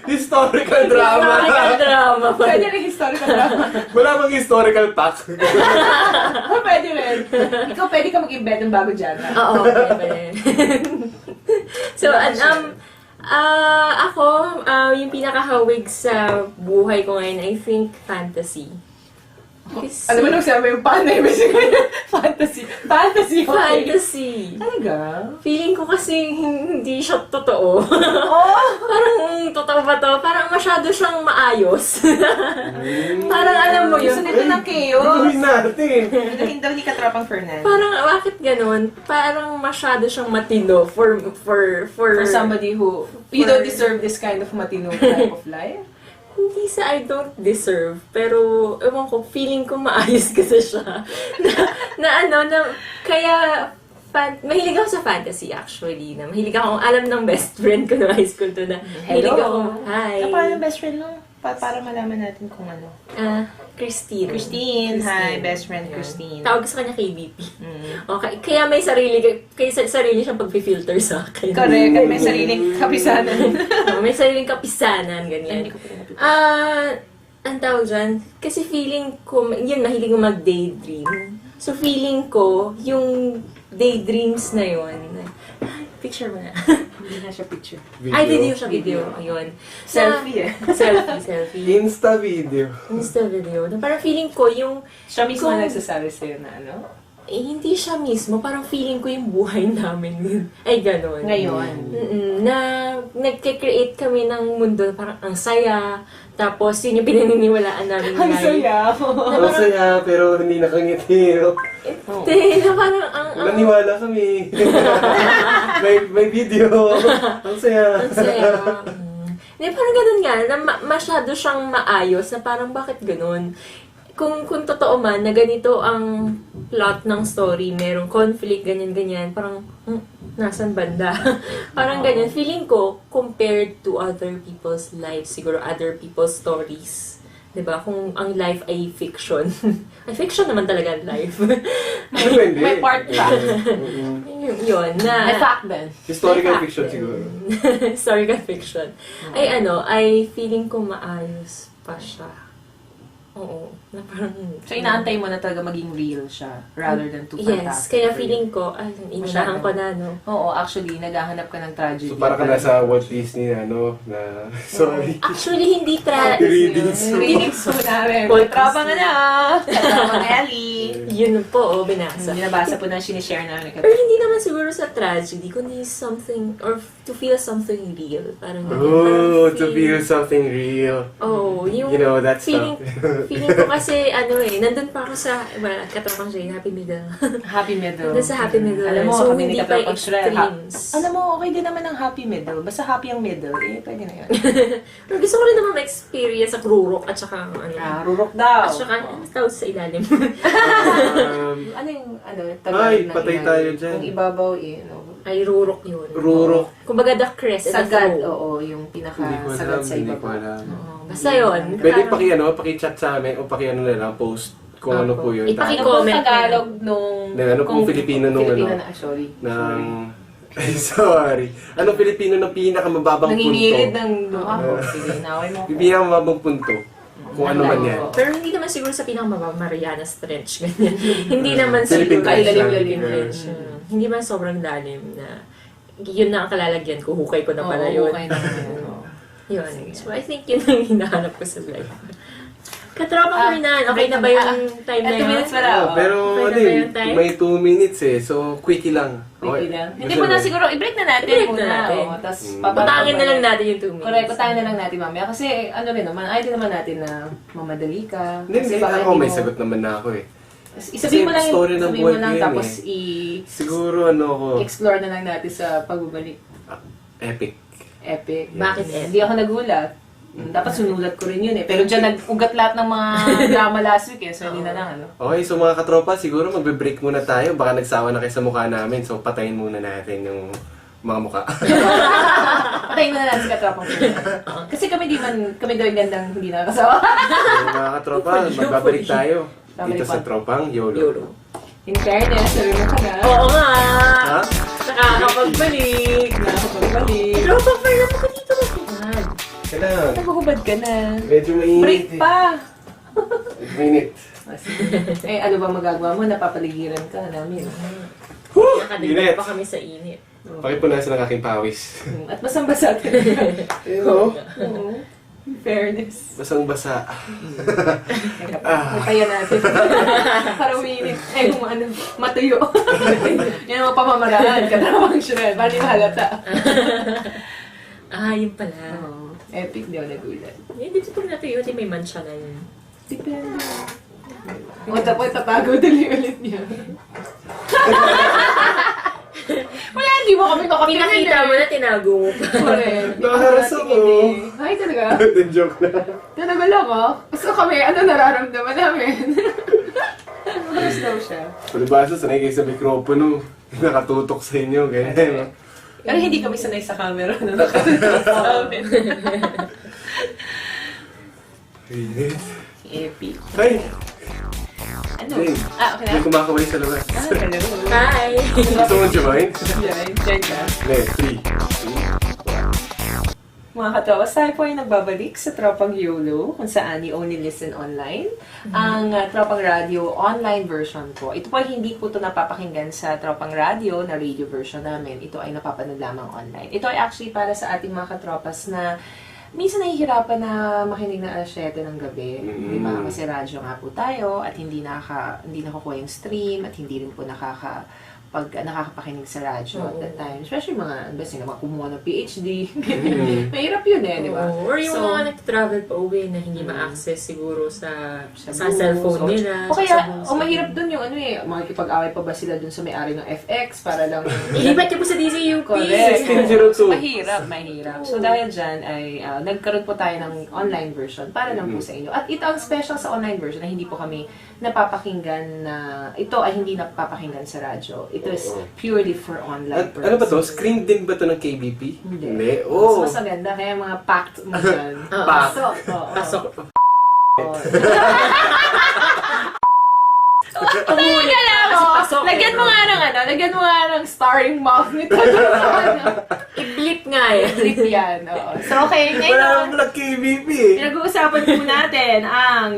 Historical drama. Historical drama pa. Pwede rin historical drama. Wala bang historical pack? Pwede rin. Ikaw pwede ka mag-invent ng bago dyan. Oo, pwede. So, ako, yung pinakahawig sa buhay ko ngayon, I think, fantasy. Kasi, Alam mo nung sabi yung panay, fantasy. Fantasy, okay. fantasy. Talaga? Feeling ko kasi hindi siya totoo. Oh! Parang, totoo ba to? Parang masyado siyang maayos. Parang alam mo yun. Gusto nito ng chaos. Gawin natin. Hinuhin daw ni Katropang Fernan. Parang, bakit ganun? Parang masyado siyang matino for For somebody who, you don't deserve this kind of matino type of life. Hindi sa I don't deserve, pero ewan ko, feeling ko maayos kasi siya. Kaya, mahilig ako sa fantasy actually. Mahilig ako, alam ng best friend ko no high school to na. Mahilig ako, hi. Ano pa ang best friend mo? Para malaman natin kung ano. Christine. Christine. Hi, best friend Christine. Tawag sa kanya KBP. Mm. Okay, kaya may sarili siyang pag-filter sa akin. Correct. At may sariling kapisanan. May sariling kapisanan, ganyan. Hindi ko pa napipili. Ang tawag dyan, kasi feeling ko, yun, mahilig ko mag-daydream. So feeling ko, yung daydreams na yun, picture mo na. Hindi na siya picture. Ay, video siya, video. Ayun. Selfie eh. Selfie. Insta video. Insta video. Na parang feeling ko, yung, Siya mismo Kung- nagsasabi sa'yo na ano? hindi siya mismo, parang feeling ko yung buhay namin. Ay, ganon. Ngayon. Na nagke-create kami ng mundo, parang ang saya. Tapos, yun yung pinaniniwalaan namin. Ang guys. saya. Ang saya, pero hindi nakangiti. Hindi, na parang ang... Naniwala kami. may video. Ang saya. Ang saya. Hindi, parang ganun nga, na masyado siyang maayos, na parang bakit ganun? Kung totoo man, na ganito ang plot ng story, merong conflict, ganyan-ganyan, parang, nasan banda? Parang ganyan. Feeling ko, compared to other people's lives, siguro other people's stories, 'di ba? Kung ang life ay fiction. Ay, fiction naman talaga ang life. Depende. May part ba? Yun, na... May fact then. Historical May fiction fact siguro. Historical fiction. Ay feeling ko maayos pa siya. Oo. Na parang... So, inaantay mo na talaga maging real siya rather than too Yes, fantastic. kaya feeling ko, inunahan ko na, no? Oo, actually, naghahanap ka ng tragedy. So, para ka nasa Walt Disney na, sorry. Actually, hindi Readings. Readings po namin. Podcast. Katrapa nga na! Katrapa nga Ellie! Yun po, binasa. Binabasa po na sinishare namin. Pero hindi naman siguro sa tragedy, kundi something, or to feel something real. Parang ganyan. Oh, Parang to feel something real. Oh, yung You know, that feeling, stuff. feeling ko kasi, nandun pa ako sa, katapang siya, happy middle. Happy middle. Nandun sa happy middle. Alam mo, so, kami ni hindi pa Katrapang Shrek. extremes. Alam mo, okay din naman ang happy middle. Basta happy ang middle. Pwede na yun. Pero gusto ko rin naman ma-experience sa krurok at saka, Rurok daw. at saka, tawag sa ilalim. Ano yung, Ay, ng patay ilalim? tayo dyan. Kung ibabaw, Ay, rurok yun. Rurok. Kumbaga the crest and the sagad, throat. oo, yung Hindi ko pinaka-sagad alam, sa hindi ko ibabaw. alam. Oo, basta yun. Pwede Parang- paki-chat sa amin o paki-ano na lang, post kung ano po yun. Ipaki- Ano pong comment Tagalog nung... Kung Filipino nung Filipino ano. na, sorry. Ng... Ay, sorry. Ano Pilipino ng pinakamababang punto? Nangingilid ng luha ko. Sige, naway mo ko. Pinakamababang punto. Kung ano man yan. Pero hindi naman siguro sa pinakamababa, Mariana Trench, ganyan. Hindi naman Philippine siguro. Trench lang. Philippine Trench. Hindi man sobrang lalim na, yun na ang kalalagyan ko, hukay ko na pala yun. Okay na yun. Yun. So I think yun ang hinahanap ko sa life. Katropa Fernan, okay na ba yung time na 2 yun? minutes pala. Oh, pero Okay na ano ba eh, yung time? may 2 minutes eh. So, quickie lang. Quickie lang. Hindi Basta mo na lang. siguro, i-break na natin I-break na muna. natin. Oo, tas Putangin na lang natin yung 2 minutes. Correct, putangin na lang natin mamaya. Kasi ano rin naman, ayaw din naman natin na mamadali ka. Hindi, Kasi hindi. baka Ako hindi may mo- sagot naman na ako eh. Isabihin mo lang Kasi story ng sabihin buhay mo lang ko yun tapos Siguro ano ako, i-explore na lang natin sa pagbabalik. epic. Epic. Bakit epic? Hindi ako nagulat. Dapat sunulat ko rin yun eh. Pero dyan nag-ugat lahat ng mga drama last week eh. So hindi na lang ano. Okay, so mga katropa, siguro magbe-break muna tayo. Baka nagsawa na kayo sa mukha namin. So patayin muna natin yung mga mukha. Patayin mo na lang si Katropang Fernan. Kasi kami daw yung gandang hindi nakakasawa. So mga katropa, magbabalik tayo. Babalik Dito sa pa. Tropang YOLO. Yolo. In fairness, sabi mo ka na. Oo nga! Ha? Nakakapagbalik! Nakakapagbalik. Tropa, Fernan, mo ka dito magbihad. Kailangan. Naghubad ka na. Medyo mainit Break eh. pa. Medyo mainit. Eh, ano ba magagawa mo? Napapaligiran ka namin. Nakadagdag pa kami sa init. Pakipunasan ng aking pawis. At basang-basa talaga. Ayun o. Oo. In fairness. Basang-basa. Mataya natin. Para uminit. Eh, kung ano, matuyo. Yan ang mga pamamaraan. Katawang syurel. Bali mahalata. Yun pala. Oo. Epic, di ako nagulat. Dito pag natuyo, di may mancha na yun. Depende. Kung tapos tatago tuloy ulit niya. Wala, hindi mo kami nakatingin. Pinakita mo na, tinago mo pa. Correct. Nakaharap ako. Ay, talaga? Joke na. Talaga lang, oh. So kami, ano nararamdaman namin? Maras daw siya. Palibasa, sanay kayo sa mikropono. Nakatutok sa inyo, ganyan. No? Pero hindi kami sanay sa camera na nakatutok sa amin. Init. Epic. Ay! Ano? Jane, Okay na? may kumakaway sa labas. Hello. Hi! Gusto mo join? Yan, check ka. Hindi, 3. Mga katropas, tayo po ay nagbabalik sa Tropang YOLO, kung saan you only listen online. Ang Tropang Radio online version po. Ito po ay hindi po ito napapakinggan sa Tropang Radio na radio version namin. Ito ay napapanood lamang online. Ito ay actually para sa ating mga katropas na minsan nahihirapan na makinig na alas 7 ng gabi. Di ba? Kasi radyo nga po tayo at hindi nakukuha yung stream at hindi rin po nakakapakinig sa radyo at that time. Especially mga, basta mga kumuha ng PhD. Mahirap yun di ba? Or yung So, mga nag-travel pa uwi na hindi ma-access siguro sa bus, cellphone nila. O sa kaya, bus. mahirap dun yung makikipag-away pa ba sila dun sa may-ari ng FX para lang... Ilipat niyo po sa DCUP. Correct. 1602. Mahirap. So dahil dyan ay nagkaroon po tayo ng online version para lang po sa inyo. At ito ang special sa online version na hindi po kami napapakinggan na ito ay hindi napapakinggan sa radyo. Ito is purely for online At ano ba to? purposes. Screen din ba to ng KBP? Hindi. Oh. Mas maganda kaya mga packed mo dyan. Packed. Pasok. Oo. Pasok. Oo. Umulit na. Pasok. Lagyan mo nga ng starring mouth nito. I-blip nga eh. Flip yan. Oo. So, okay. Wala Ngayon, naman pala KBP eh. pinag-uusapan po natin ang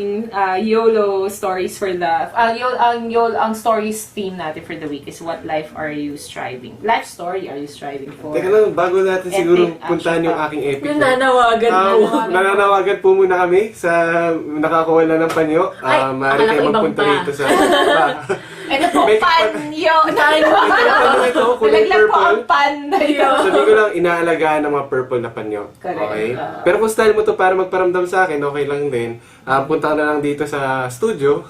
YOLO stories for the... Ang stories theme natin for the week is what life are you striving? Life story are you striving for? Teka lang, bago natin Epic siguro action puntahan yung pack. aking epic. Yung nanawagan mo. Nananawagan po muna kami sa nakakuha na ng panyo. Ay, Maaari akala kayo ko ibang magpunta pa. rito sa... Ito po, May- panyo! ito, kulay Nalaglag po ang purple. pan na yun. Sabi ko lang, inaalagaan ng mga purple na panyo. Correct. Okay? Oo. Pero kung style mo to para magparamdam sa akin, okay lang din. Punta ka na lang dito sa studio.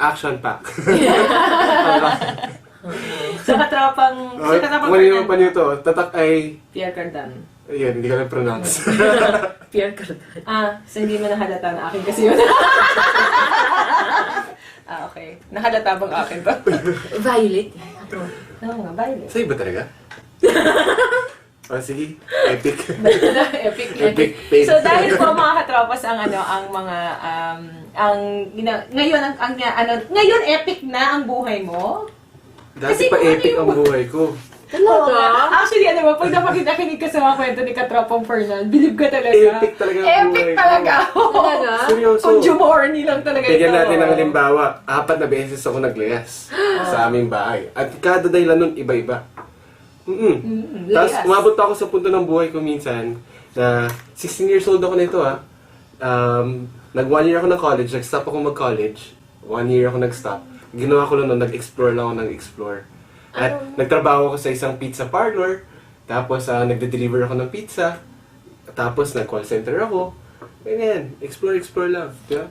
Action pack. Sa katropang... Kung ano yung panyo to, tatak ay... Pierre Cardan. Ayun, hindi ko lang pronounce. Pierre Cardan. So hindi mo nahalata na akin kasi yun. Okay. Nahalata bang akin to? Violet. Oo nga, violet. Sa'yo ba talaga? Sige, epic. Epic. Epic fail. So dahil po mga katropas ngayon epic na ang buhay mo. Dati Kasi pa kung ano epic yung- ang buhay ko. Oo nga. Actually, pag nakinig ka sa mga kwento ni Katropang Fernan, believe ka talaga. Epic talaga ang Epic buhay ko. talaga. Talaga? Seryoso. Kung Jumorny lang talaga Bigyan ito. natin ng halimbawa, 4 na beses ako naglayas sa aming bahay. At kada dahilan nun, iba-iba. Tapos layas. umabot pa ako sa punto ng buhay ko minsan na 16 years old ako nito nag 1 year ako ng college, nag-stop ako mag-college. 1 year ako nag-stop. Ginawa ko lang nun, nag-explore lang ako nag-explore. At nagtrabaho ako sa isang pizza parlor. Tapos nagde-deliver ako ng pizza. Tapos nag-call center ako. Ganyan, explore lang. Diba?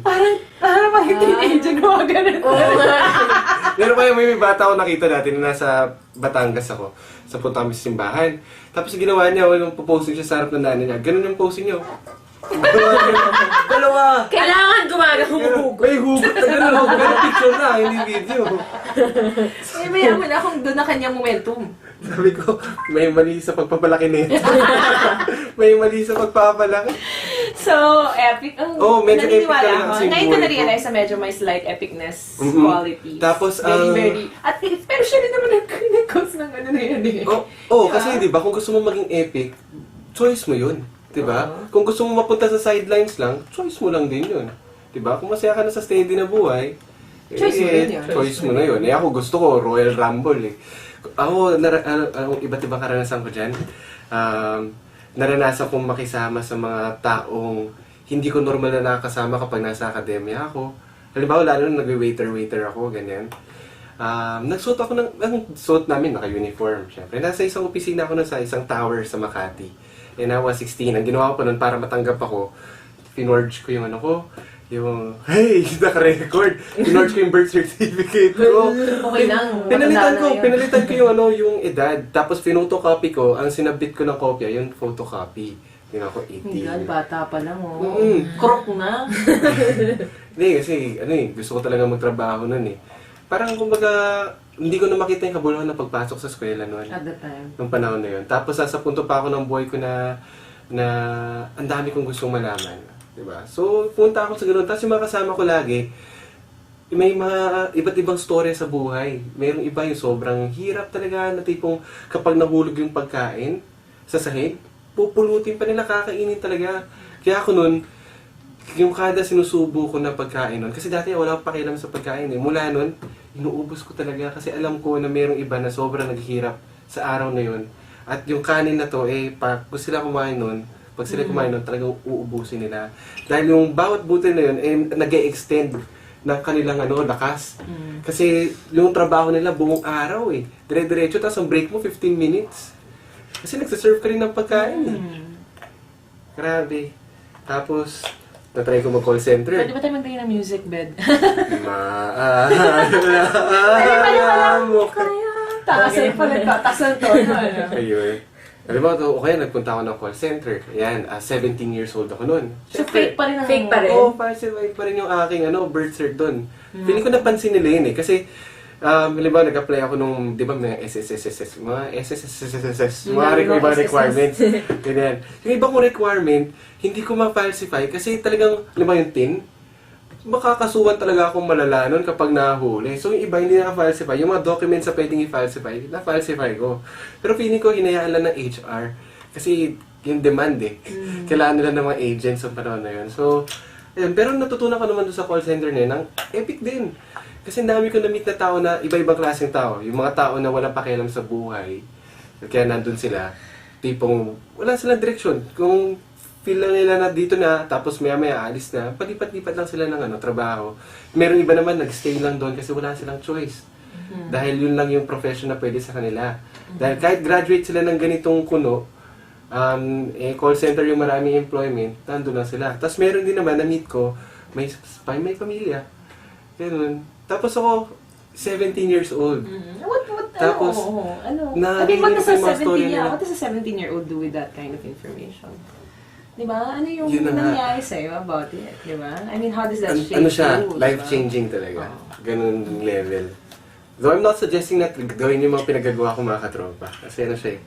Parang mga teenager gawa ganun. Oo nga. Meron pa yung may bata ako nakita dati na nasa Batangas ako. Sa punta kami sa simbahan. Tapos ginawa niya, yung puposing siya sa harap ng nanay niya. Ganun yung posing niya. Dalawa! Kailangan gumagahumugo. May hugot na gano'n. Pero picture na, hindi video. Mayaman akong doon na kanyang momentum. Sabi ko, may mali sa pagpapalaki nito. May mali sa pagpapalaki. So, epic. Medyo epic naniniwala talaga ako. kasi Ngayon ko buhay ko. na-realize na medyo may slight epicness Mhm. qualities. Tapos, very. At pero siya rin naman nag-cause ng ano na yun eh. Kasi di ba, kung gusto mo maging epic, choice mo yun. Di ba? Kung gusto mo mapunta sa sidelines lang, choice mo lang din yun. Di ba? Kung masaya ka na sa steady na buhay, Choice mo rin yun. Choice mo na yun. Ako gusto ko, Royal Rumble eh. Ako, iba't ibang karanasan ko dyan. Naranasan kong makisama sa mga taong hindi ko normal na nakakasama kapag nasa akademya ako. Halimbawa, lalo na nag-waiter ako, ganyan. Nagsuot ako ang suot namin, naka-uniform, syempre. Nasa isang opisina ako sa isang tower sa Makati. And I was 16. Ang ginawa ko nun para matanggap ako, pinorge ko yung hey, naka-record. Pinorge ko yung birth certificate ko. Okay lang. Pinalitan ko yung edad. Tapos pinotocopy ko, ang sinabit ko ng kopya, yung photocopy. Yun ako, 18. Hindi, bata pa lang Krok na. Hindi, kasi gusto ko talaga magtrabaho nun eh. Parang kumbaga, hindi ko na makita yung kabuluhan ng pagpasok sa eskwela noon. At the time. Nung panahon na yun. Tapos sa punto pa ako ng buhay ko na ang dami kong gustong malaman. Diba? So, punta ako sa gano'n. Tapos yung mga kasama ko lagi, may mga iba't ibang storya sa buhay. Merong iba yung sobrang hirap talaga na tipong kapag nahulog yung pagkain sa sahig, pupulutin pa nila, kakainin talaga. Kaya ako nun, yung kada sinusubo ko na pagkain nun, kasi dati wala akong pakialam sa pagkain eh. Mula nun, inuubos ko talaga kasi alam ko na merong iba na sobrang naghihirap sa araw na yun. At yung kanin na to, pag sila kumain nun, pag sila kumain nun, talagang uubusin nila. Dahil yung bawat butil na yun, nag-e-extend ng kanilang lakas. Kasi yung trabaho nila buong araw dire-diretso, tapos ang break mo 15 minutes. Kasi nagsaserve ka rin ng pagkain Grabe. Tapos, natry ko mag-call center. Pwede ba tayo magbigay ng music bed? Maalam mo. Takasan pa nagtatasan to. Ayun. Alam mo, nagpunta ako ng call center. Ayan, 17 years old ako noon. So fake pa rin ang... Fake pa rin. Oo, falsified pa rin yung aking birth cert doon. Feeling ko napansin nila yun eh. Kasi, halimbawa, nag-apply ako nung, di ba, mga SSSS, mga ibang requirements. Ganyan. Yung ibang requirement, hindi ko ma-falsify kasi talagang, halimbawa yung TIN, makakasuhan talaga akong malala nun kapag nahuli. So, yung iba hindi naka-falsify. Yung mga documents na pwedeng i-falsify, na-falsify ko. Pero feeling ko, hinayaan lang ng HR. Kasi, yung demand Kailangan nila ng mga agents sa panahon na yun. So, ayun. Pero natutunan ko naman doon sa call center na yun, ang epic din. Kasi dami ko na-meet na tao na iba-ibang klaseng tao. Yung mga tao na walang pakialam sa buhay. Kaya nandun sila. Tipong, wala silang direksyon. Kung feel lang nila na dito na, tapos maya-maya alis na, palipat-lipat lang sila ng trabaho. Meron iba naman, nag-stay lang doon kasi wala silang choice. Dahil yun lang yung profession na pwede sa kanila. Dahil kahit graduate sila ng ganitong kuno, call center yung maraming employment, nandun lang sila. Tapos meron din naman, na-meet ko, may pamilya. Ganun. Tapos ako, 17 years old. Tapos, what does a 17-year-old do with that kind of information? Diba? Ano yung nangyari sa'yo about it? Diba? I mean, how does that shape you? Siya, diba? life-changing talaga. Ganun level. Though I'm not suggesting na gawin yung mga pinagagawa ko mga katropa. Kasi siya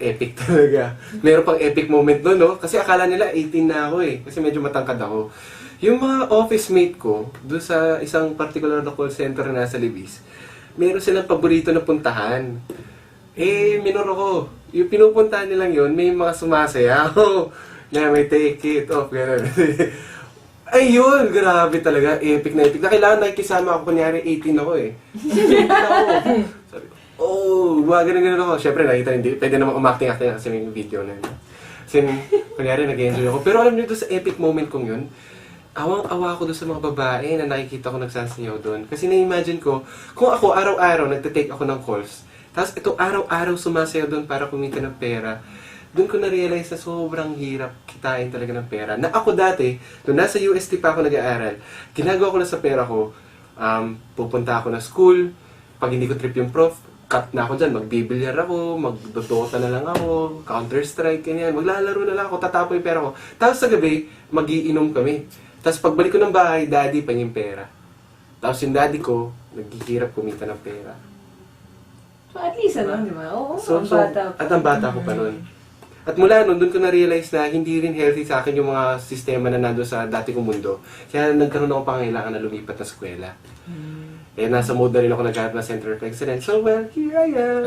epic talaga. Meron pang epic moment nun, no? Kasi akala nila 18 na ako Kasi medyo matangkad ako. Yung mga office mate ko, doon sa isang particular na call center na nasa Libis, meron silang paborito na puntahan. Minor ako. Yung pinupuntahan nilang yun, may mga sumasayaw. Na may take it off, gano'n. Ayun, grabe talaga. Epic na epic. Na kailangan nakikisama ako, kunyari 18 ako 18 ako. Sabi ko, ganun ako. Siyempre, nakita hindi. Pwede naman umakting-acting kasi may video na yun. Kasi, kunyari, nag-enjoy ako. Pero alam niyo, doon sa epic moment kong yun, awang-awa ako doon sa mga babae na nakikita ko nagsasayaw doon. Kasi na-imagine ko, kung ako araw-araw nagte-take ako ng calls, tapos ito araw-araw sumasayaw doon para kumita ng pera, doon ko na-realize na sobrang hirap kitain talaga ng pera. Na ako dati, nung nasa UST pa ako nag-aaral, ginagawa ko lang sa pera ko, pupunta ako na school, pag hindi ko trip yung prof, cut na ako dyan, magbibilyar ako, magdodota na lang ako, Counter-Strike, ganyan, maglalaro na lang ako, tatapo yung pera ko. Tapos sa gabi, magiinom kami. Tapos pagbalik ko ng bahay, daddy pa yung pera. Tapos yung daddy ko, naghihirap kumita ng pera. So, at least, di ba? Oo, So, ang bata. at ang bata ko pa nun. At mula nun, doon ko na-realize na hindi rin healthy sa akin yung mga sistema na nando sa dati kong mundo. Kaya nagkaroon ako pangailangan na lumipat na eskwela. Eh, nasa mode na rin ako naghanap na Center of Excellence. So, well, here I am.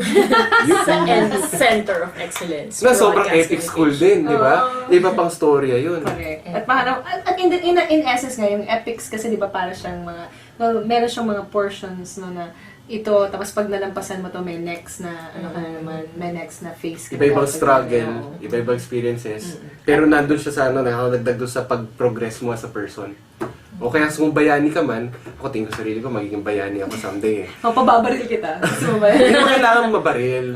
And Center of Excellence. Na sobrang Broadcast epic school din, di ba? Oo. Iba pang storya yun. Correct. At paano, at in essence nga, yung epics kasi di ba para siyang mga, well, meron siyang mga portions no, na ito, tapos pag nalampasan mo to, may next na, ano ka na naman, may next na phase. ka Iba-ibang na. struggle, Oo. iba-ibang experiences. Pero nandun siya sa ano, nakakadagdag doon sa pag-progress mo as a person. O kaya kung bayani ka man, ako tingin ko sarili ko, magiging bayani ako someday eh. O, pababaril kita. Gusto mo ba Hindi yan? mo kailangan mabaril.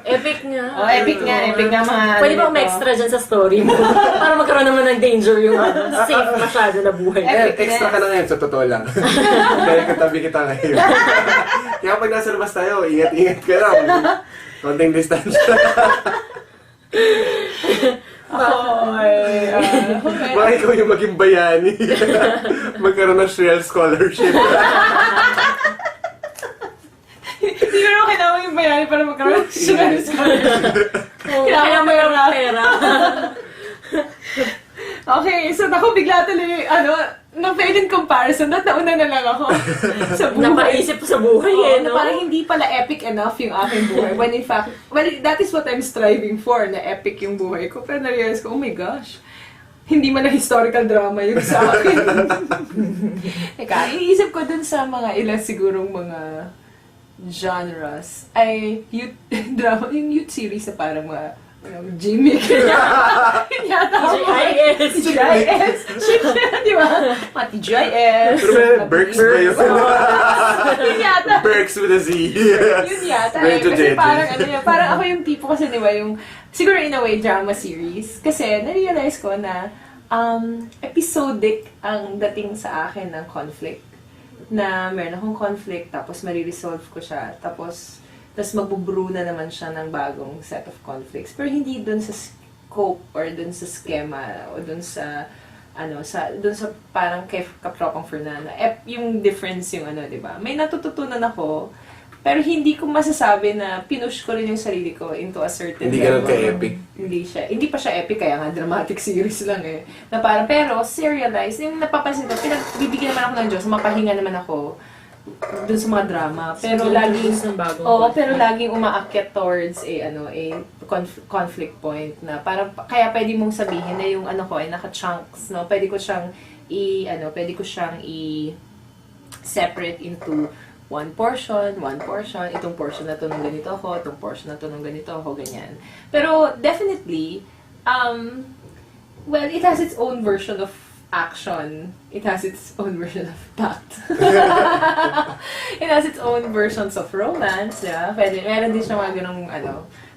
Epic nga. Oh, epic nga mga Pwede bang ano may nito. extra dyan sa story mo? Para magkaroon naman ng danger yung safe masyado na buhay. Eh, extra ka na ngayon, sa totoo lang. Dahil katabi kita ngayon. Kaya pag nasa labas tayo, ingat-ingat ka lang. Konting distansya. Okay. Baka ikaw yung maging bayani. Magkaroon ng Shrill Scholarship. Hindi ko naman kailangan yung bayani para magkaroon siya ng scholarship. Kaya may pera. Okay, so ako bigla tuloy, na-fail in comparison, nauna na lang ako sa buhay. Napaisip sa buhay eh, Na no? parang hindi pala epic enough yung aking buhay. When in fact, well, that is what I'm striving for, na epic yung buhay ko. Pero na-realize ko, oh my gosh, hindi man na historical drama yung sa akin. Teka, iniisip ko dun sa mga ilan sigurong mga genres ay youth drama, yung youth series na parang mga Jimmy. Yun yata ako. GIS. TGIS. Di ba? Mga TGIS. Pero may Berks ba yun? Yun yata. Berks with a Z. Yun yata. Medyo Kasi deadly. parang parang ako yung tipo kasi di ba yung, siguro in a way, drama series. Kasi na-realize ko na episodic ang dating sa akin ng conflict. Na meron akong conflict, tapos mariresolve ko siya. Tapos magbubrew na naman siya ng bagong set of conflicts. Pero hindi dun sa scope or dun sa schema o dun sa dun sa parang kay Kapropang Fernanda. Yung difference yung di ba? May natututunan ako, pero hindi ko masasabi na pinush ko rin yung sarili ko into a certain Hindi ganun ka-epic. Hindi pa siya epic, kaya nga dramatic series lang eh. Na parang, pero serialized, yung napapansin ko, bibigyan naman ako ng Diyos, mapahinga naman ako dun sa mga drama. Pero laging ng bagong pero laging umaakyat towards a conflict point na parang kaya pwede mong sabihin na yung ko ay naka-chunks, no? Pwede ko siyang separate into one portion, itong portion na to nung ganito ako, itong portion na to nung ganito ako, ganyan. Pero definitely well, it has its own version of action. It has its own version of fact. It has its own versions of romance, yeah. Meron din siya mga ganong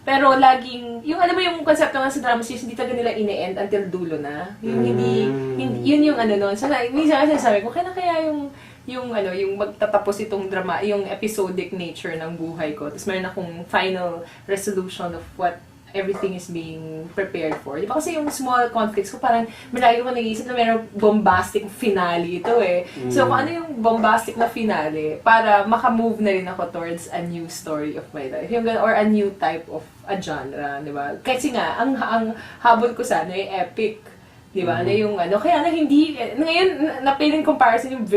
Pero laging, yung yung konsepto nga sa drama series, hindi talaga nila ine-end until dulo na. Yung yun yung nun. So, minsan kasi sabi ko, kaya yung magtatapos itong drama, yung episodic nature ng buhay ko. Tapos meron akong final resolution of what everything is being prepared for. Di ba kasi yung small conflicts ko, parang malagi ko nag-iisip na meron bombastic finale ito eh. So kung ano yung bombastic na finale, para makamove na rin ako towards a new story of my life. Or a new type of a genre, di ba? Kasi nga, ang habol ko sana ay epic. Di ba? Na yung kaya na hindi, ngayon, na-pale in comparison yung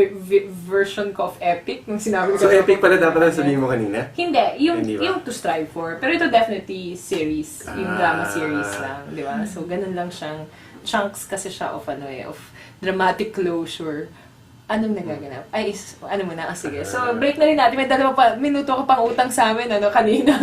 version ko of epic, nung sinabi ko. So epic pala dapat ang sabihin mo kanina? Hindi, Hindi ba? yung to strive for. Pero ito definitely series, yung drama series lang, di ba? So, ganun lang siyang, chunks kasi siya of of dramatic closure. Anong nagaganap? Muna? Sige. So, break na rin natin. May 2 minuto ka pang utang sa amin, kanina.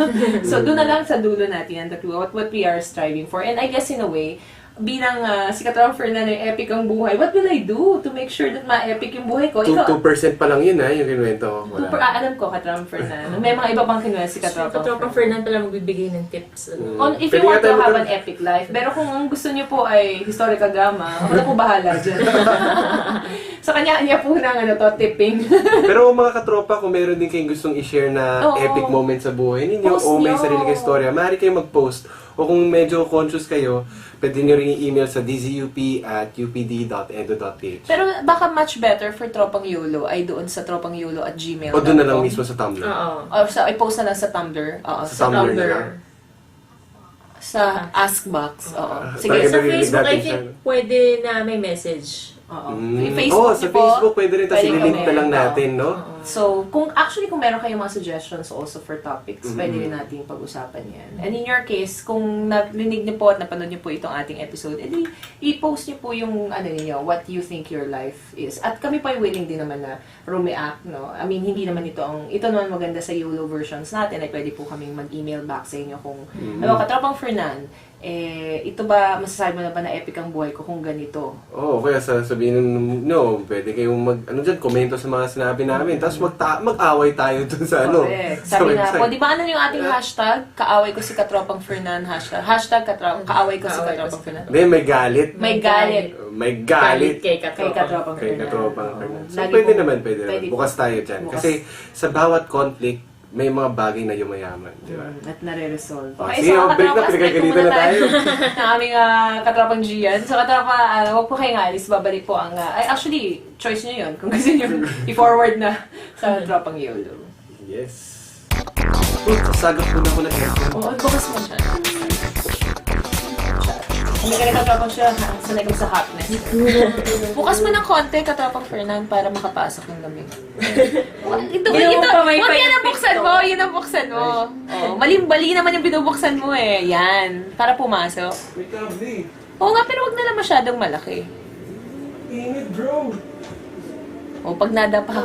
So, doon na lang sa dulo natin, what we are striving for. And I guess in a way, bilang si Katawang Fernando, yung epic ang buhay, what will I do to make sure that ma-epic yung buhay ko? 2% pa lang yun yung kinuwento ko. Alam ko, Katawang Fernando. May mga iba pang kinuha si Katawang Katropang Fernan pala magbibigay ng tips. If you want to have an epic life. Pero kung ang gusto niyo po ay historical drama, ako na po bahala dyan. Sa kanya po ng tipping. Pero mga katropa, kung meron din kayong gustong i-share na Oo. epic moment sa buhay ninyo Post o may nyo. sarili kayong storya, maaari kayong mag-post. O kung medyo conscious kayo, pwede nyo rin i-email sa dzup@upd.edu.ph. Pero baka much better for Tropang Yulo ay doon sa tropangyulo@gmail.com. O doon na lang mismo sa Tumblr. Oo. Or i-post na lang sa Tumblr. Oo, Sa Tumblr na lang. Sa Askbox. Oo. Sige, Talaga Sa narinig Facebook, natin I think siya. pwede na may message. Oo. Mm. Yung Facebook Sa niyo po, Facebook pwede rin. Tapos pwede ililink na kami. lang natin, no? So, kung meron kayong mga suggestions also for topics, pwede rin natin pag-usapan yan. And in your case, kung narinig niyo po at napanood niyo po itong ating episode, edi i-post niyo po yung niyo, what you think your life is. At kami pa willing din naman na react, no? I mean, hindi naman ito naman maganda sa YOLO versions natin, ay pwede po kaming mag-email back sa inyo kung, Katropang Fernan, ito ba, masasabi mo na ba na epic ang buhay ko kung ganito? Oo, kaya sabihin nyo, pwede kayong komento sa mga sinabi namin. Tapos mag-away tayo dun sa Correct. Sabi na po, di ba yung ating hashtag? Kaaway ko si Katropang Fernan, hashtag kaaway ko si Katropang Fernan. Hindi, may galit. May galit. May galit. Kay Kay Katropang. Katropang Kay Fernan. Katropang Fernan. So, Lagi pwede po- naman. Bukas tayo dyan. Bukas. Kasi sa bawat conflict, may mga bagay na yumayaman. Di ba? At nare-resolve. Sige, break na, pinagagalitan na tayo. Ng aming Katropang Gian. So, Katropa, huwag po kayong alis. Babalik po ang... actually, choice nyo yun. Kung gusto nyo i-forward na sa Tropang YOLO. Yes. Sagot ko na ko na aircon. Oo, bukas mo siya. Hindi ka Katropang siya, sanay ka sa hotness. Bukas mo ng konti, Katropang Fernan, para makapasok ng lamig. Ito, Yun yan ang buksan mo, yun ang buksan mo. Oh, malimbali naman yung binubuksan mo eh. Yan, para pumasok. Wait up, Z. Oo nga, pero wag na lang masyadong malaki. Init, bro. O, pag nadapa ka.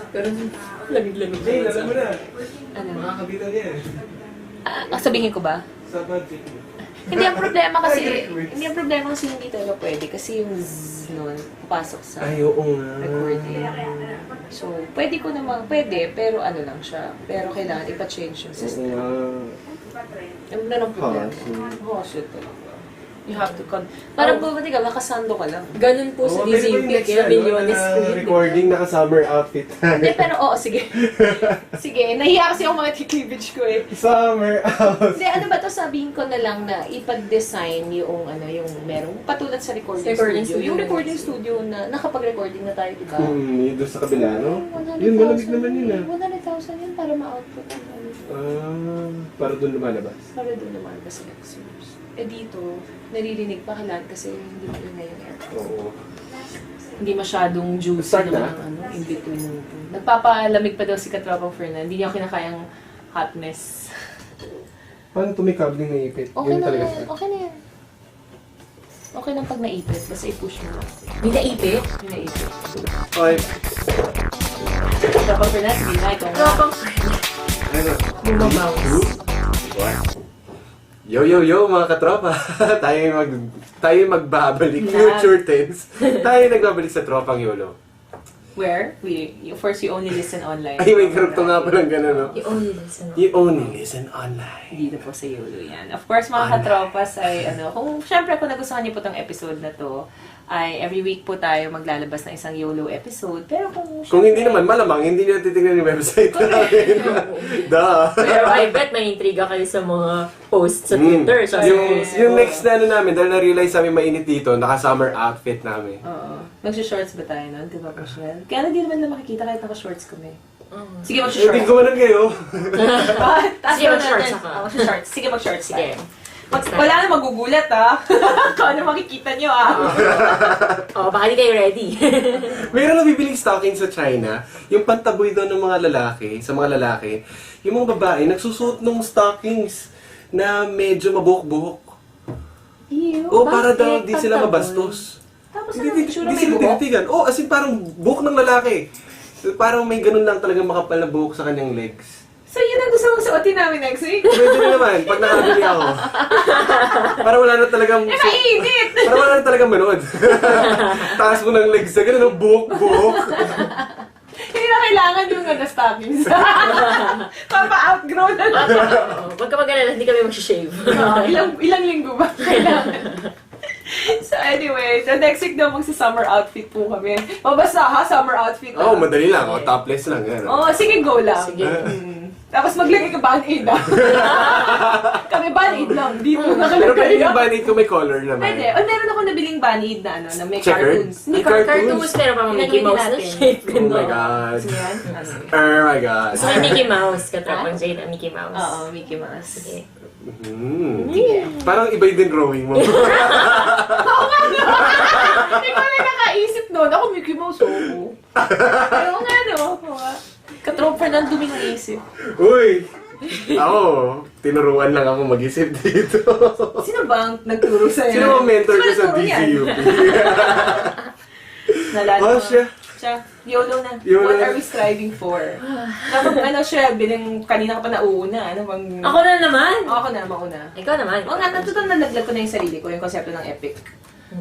Pero lamig-lamig. Jay, alam mo na. Ano? Makakabitan yan. Sabihin ko ba? Sa budget. Hindi ang problema kasi, hindi talaga pwede. Kasi yung zzz nun, papasok sa Ay, oo nga. recording. So, pwede, pero ano lang siya. Pero kailangan ipa-change yung Oo system. nga. Ano na lang problema? Hassle. Hassle talaga. You have to parang bumati ka, nakasando ka lang. Ganun po sa Oo, pwede ba yung DZUP, next kaya na, milyones na po yun. recording, naka-summer outfit. Hindi, pero oo, sige. Sige, nahiya kasi yung mga cleavage ko eh. Summer outfit. Hindi, ano ba to sabihin ko na lang na ipag-design yung yung merong patulad sa recording, Sa recording studio. Yung studio. recording studio na nakapag-recording na tayo, di ba? Yun doon sa kabila, no? 100,000 Yun, malamig naman yun ah. 100,000 yun para ma-output ang Para doon lumalabas. para doon naman kasi lectures. Eh dito, naririnig pa kalat kasi hindi mo na yung aircon. Oo. Hindi masyadong juicy Start na? naman ang in between. Nagpapalamig pa daw si Katropang Fernan. Hindi niya kinakayang hotness. Paano tumikabling naipit? Okay Yun na talaga yan. siya. Okay na yan. Okay lang pag naipit. Basta i-push mo lang. May naipit? Yung naipit. Okay. Katropang Fernan, sige na. Ikaw nga. Katropang Ano? bumabounce. What? Yo, mga katropa. tayo magbabalik. Na. Future tense. Tayo nagbabalik sa Tropang YOLO. Where? First, you only listen online. Ay, may karugto nga palang gano'n, no? You only listen. You only listen online. Dito po sa YOLO yan. Of course, mga katropas ay kung syempre kung nagustuhan niyo po tong episode na to, ay every week po tayo maglalabas ng isang YOLO episode. Pero Kung hindi naman, malamang, hindi nyo titignan yung website namin. Duh. Pero I bet may intriga kayo sa mga posts sa Twitter. Sa Yung next na namin, dahil na-realize namin mainit dito, naka-summer outfit namin. Oo. Magsi-shorts ba tayo nun? Diba po siya? Kaya hindi naman na makikita kahit naka-shorts kami. Sige, Hindi mag-shorts. ko man kayo. Sige, mag-shorts ako. Mag-shorts. Sige, mag-shorts. Sige. Wala na magugulat kung ano makikita nyo Oh, baka di kayo ready. Mayroon nabibiling stocking sa China, yung pantaboy doon ng mga lalaki, sa mga lalaki, yung mga babae, nagsusuot ng stockings na medyo mabuhok-buhok. Ew, O para daw bakit? di sila Pantaboy. mabastos. Tapos Hindi ano, itsura may sila buhok? tinitigan. Oh, as in parang buhok ng lalaki. Parang may ganun lang talaga makapal na buhok sa kanyang legs. So, yun ang gusto mong suotin namin next week? Pwede na naman, pag nakabili ako. Para wala na talagang... Eh, mainit! Para wala na talagang manood. Taas mo ng legs na gano'n, buhok. Hindi na kailangan yung stockings. Papa-outgrow na lang. Huwag ka mag-alala, hindi kami mag-shave. Ilang linggo ba kailangan? So anyway, so next week daw magsa-summer outfit po kami. O basta ha, summer outfit. Oo, madali lang. Topless lang. Oh, sige, go lang. Sige. Tapos maglagay ka band-aid ah. Kami band-aid lang, di mo Pero nakalagay. pwede yung band-aid ko may color naman. Pwede. O, meron ako nabiling band-aid na na may Checkered? cartoons. May Hindi, Cartoons, pero pa Mickey Mouse na shape. Oh my God. Gusto mo yan? Oh my God. So, Mickey Mouse, katapang Jade na Mickey Mouse. Oo, Mickey Mouse. Sige. Parang iba yung din drawing mo. Ikaw na nakaisip doon. Ako Mickey Mouse, oo. Ayaw nga, no? Katropa na ang duming isip. Uy! Ako, tinuruan lang ako mag-isip dito. Sino ba ang nagturo sa'yo? Sino ang mentor ko sa nagturo yan? DCUP? Nalala Oh, ko. siya. YOLO na. YOLO What na. are we striving for? Kapag siya, kanina ka pa nauuna. Ano bang... Ako na naman! Ako na, mauna. Ikaw naman. Oo nga, natutunan nalaglag ko na yung sarili ko, yung konsepto ng epic.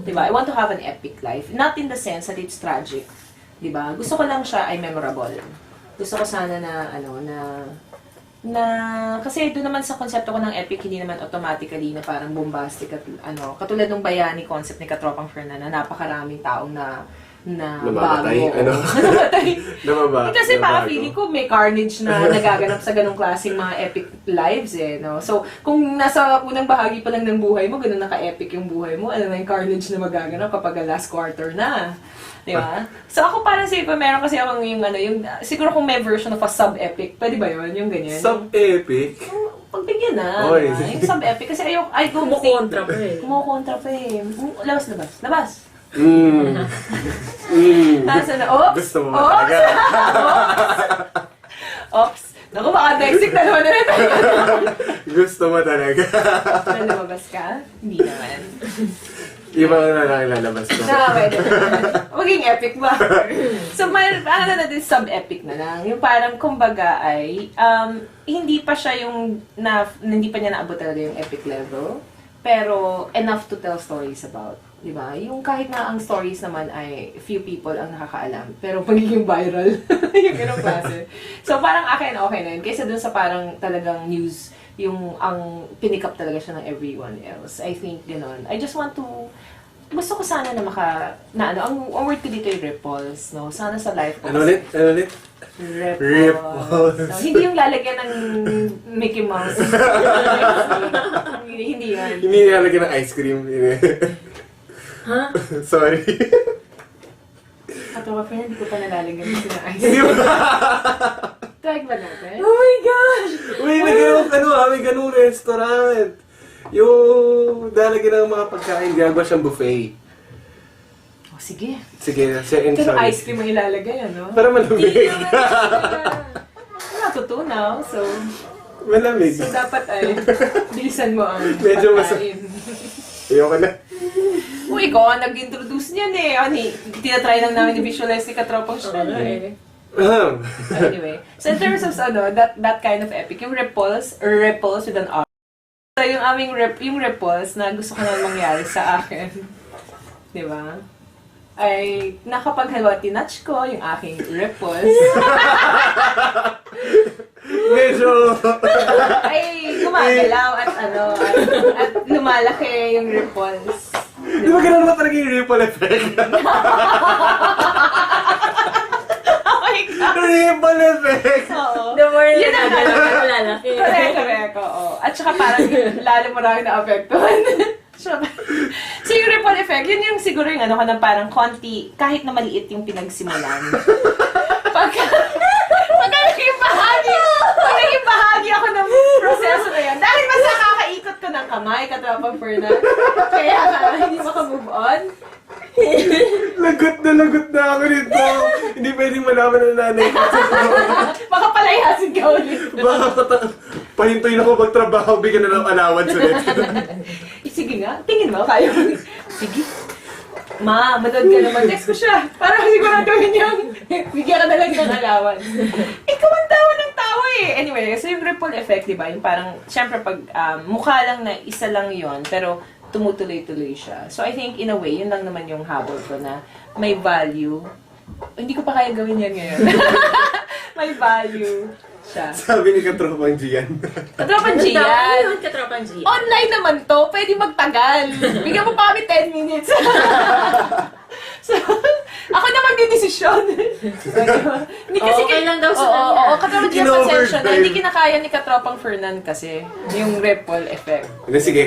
Diba? I want to have an epic life. Not in the sense that it's tragic. Diba? Gusto ko lang siya ay memorable. Gusto ko sana na, kasi doon naman sa konsepto ko ng epic, hindi naman automatically na parang bombastic at katulad ng bayani concept ni Katropang Fernan na napakaraming taong na Namamatay, bago. ano? Namamatay. Namaba. Kasi parang feeling ko may carnage na nagaganap sa ganong klaseng mga epic lives no? So, kung nasa unang bahagi pa lang ng buhay mo, ganun naka-epic yung buhay mo, ano na yung carnage na magaganap kapag last quarter na. Di ba? So, ako parang safe, meron kasi akong siguro kung may version of a sub-epic, pwede ba yun? Yung ganyan? Sub-epic? Pagbigyan na. Oy. Diba? Yung sub-epic. Kasi I don't Kumukontra pa eh. Kumukontra pa eh. Labas. Nasa na, oops! Gusto mo Oops! talaga. Oops! Naku, baka next week dalawa na rin tayo. Gusto mo talaga. Lumabas ka? Hindi naman. Iba na lang lalabas ko. Pwede. Maging epic ba? So, natin sub-epic na lang. Yung parang, kumbaga ay, hindi pa siya hindi pa niya naabot talaga yung epic level. Pero, enough to tell stories about. Diba? Yung kahit na ang stories naman ay few people ang nakakaalam, pero magiging viral. Yung ganong klase. So, parang akin, okay na yun. Kaysa dun sa parang talagang news, ang pinick up talaga siya ng everyone else. I think, gano'n. I just want to, gusto ko sana na ang word ko dito ay ripples, no? Sana sa life ko. Ano ulit? Ripples. No, hindi yung lalagyan ng Mickey Mouse. Hindi yan. Hindi nilalagyan ng ice cream. Ha? Sorry. Katawa pa yan, hindi ko pa nalalagyan dito ng ice. Hindi mo. Try ba natin? Oh my gosh! Uy, may ganung restaurant. Yung lalagyan ng mga pagkain, ginagawa siyang buffet. Oh, sige. Sige, siya and Pero sorry. ice cream ang ilalagay, ano? Para malamig. Natutunaw, so Malamig. dapat ay bilisan mo ang Medyo pagkain. Ayoko na. Uy, ikaw ang nag-introduce niyan eh. Tinatry lang namin i-visualize ni Katropang siya eh. Anyway, so in terms of that kind of epic, yung ripples with an R. So yung aming yung ripples na gusto ko na mangyari sa akin, di ba? Ay nakapaghalwa tinatch ko yung aking ripples. Medyo. Ay gumagalaw at at lumalaki yung ripples. Di ba ganun naman talaga yung ripple effect? Oh my God! Ripple effect! Oo. The more Yun ang lalaki. Correct, oo. At saka parang lalo mo rin na-apektuhan. So yung ripple effect, yun yung siguro yung parang konti, kahit na maliit yung pinagsimulan. Pagka naging bahagi ako ng proseso na yan. Dahil mas nakakaikot ko ng kamay, Katropang Fernan. Kaya hindi maka-move on. Lagot na ako nito. Hindi pwedeng malaman ng nanay ko. Baka palayasin ka ulit. Baka pahintuin ako magtrabaho, bigyan na ng allowance ulit. Sige nga, tingin mo, kaya mo. Sige. Ma, manood ka naman. Text ko siya. Para siguraduhin niyang bigyan ka na lang ng allowance. Ikaw ang tawa ng tawa Anyway, so yung ripple effect, di ba? Yung parang, syempre pag mukha lang na isa lang yon pero tumutuloy-tuloy siya. So I think in a way, yun lang naman yung habol ko na may value. Hindi ko pa kaya gawin yan ngayon. May value siya. Sabi ni Katropang Gian. Katropan G Ano yan. yun, Katropan G? Online naman to, pwede magtagal. Bigyan mo pa kami 10 minutes. So, ako na magdidesisyon. Hindi kasi Okay lang daw sa Oo, kanya. oo, Katropan G ang In-overtime. pasensya na. Hindi kinakaya ni Katropang Fernan kasi yung ripple effect. Hindi, sige.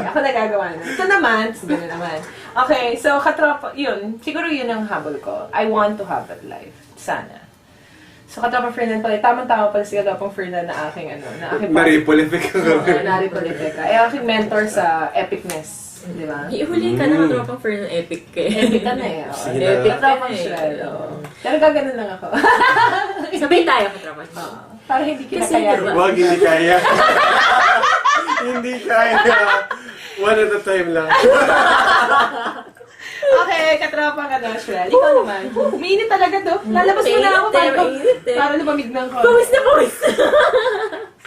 Ako nagagawa na. Ito naman, gano'n naman. Okay, so katropa, yun. Siguro yun ang habol ko. I want to have that life. Sana. So Katropang Fernan pala, tamang-tama pala si Katropang Fernan na aking na aking Na-ripple effect ka gawin. Naripolitika. Ay, aking mentor sa epicness. Di ba? Ihuli ka na Katropang Fernan epic ka eh. Epic ka na eh. Oo. Sige na. Epic Katropang Shred. Oo. Pero gaganon lang ako. Sabay tayo Katropan G. Oo. Para hindi Kasi, kinakaya. diba? Wag, hindi kaya. Hindi kaya. One at a time lang. Okay, Katropang Shred. Ikaw naman. Umiinit talaga to. Lalabas mo na ako Mainit eh. para lumamig ng ko. Pawis na pawis!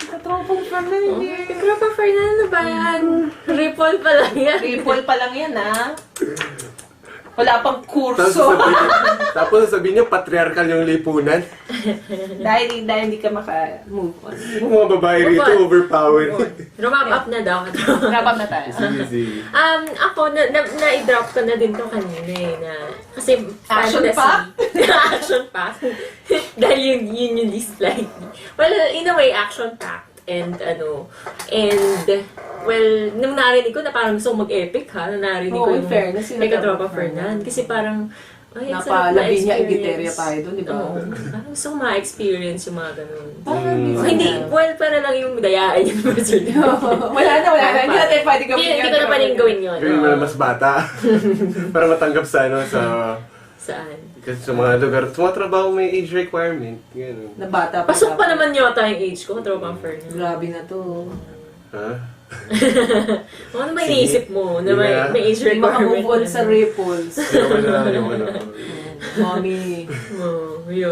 Katropang Fernan, hindi. Katropan Fernan, ano ba yan? Ripple pa lang yan. Ripple pa lang yan, ha? Wala pang Tapos kurso. sasabihin niyo, patriarchal yung lipunan. dahil hindi ka maka-move on. Yung mga babae rito, overpowered. Rumap up na daw Katropan. Wrap up na tayo. Sige, sige. Ako, na-drop ko na din to kanina eh, na, kasi Action fantasy. pack? Action pack. Dahil yun yung least likely. Well, in a way, action pack. And well, nung narinig ko na parang gusto ko mag-epic ha, na narinig ko Oo, in yung fairness, yung kay Katropa Katropa Fernan. Kasi parang, ay, ang sarap Napalabi niya, na-experience. igiterya tayo doon, di ba? Oo. Parang gusto ko ma-experience yung mga ganun. Parang Oh, hindi, well, para lang yung dayaan yung person. wala na. Hindi natin pwede gawin Hindi ko na pwedeng gawin yun. Gawin mo na mas bata. Para matanggap sa Saan? kasi sa mga lugar, sa mga trabaho may age requirement. Ganun. Na bata Pasok pa naman yata yung age ko, Katropa Fernan. Grabe na to. Ha? Ano ba Sige. iniisip mo na Hindi na. may age Hindi requirement? makamove on sa ripples. Yung ano. Mommy. Oo, yun.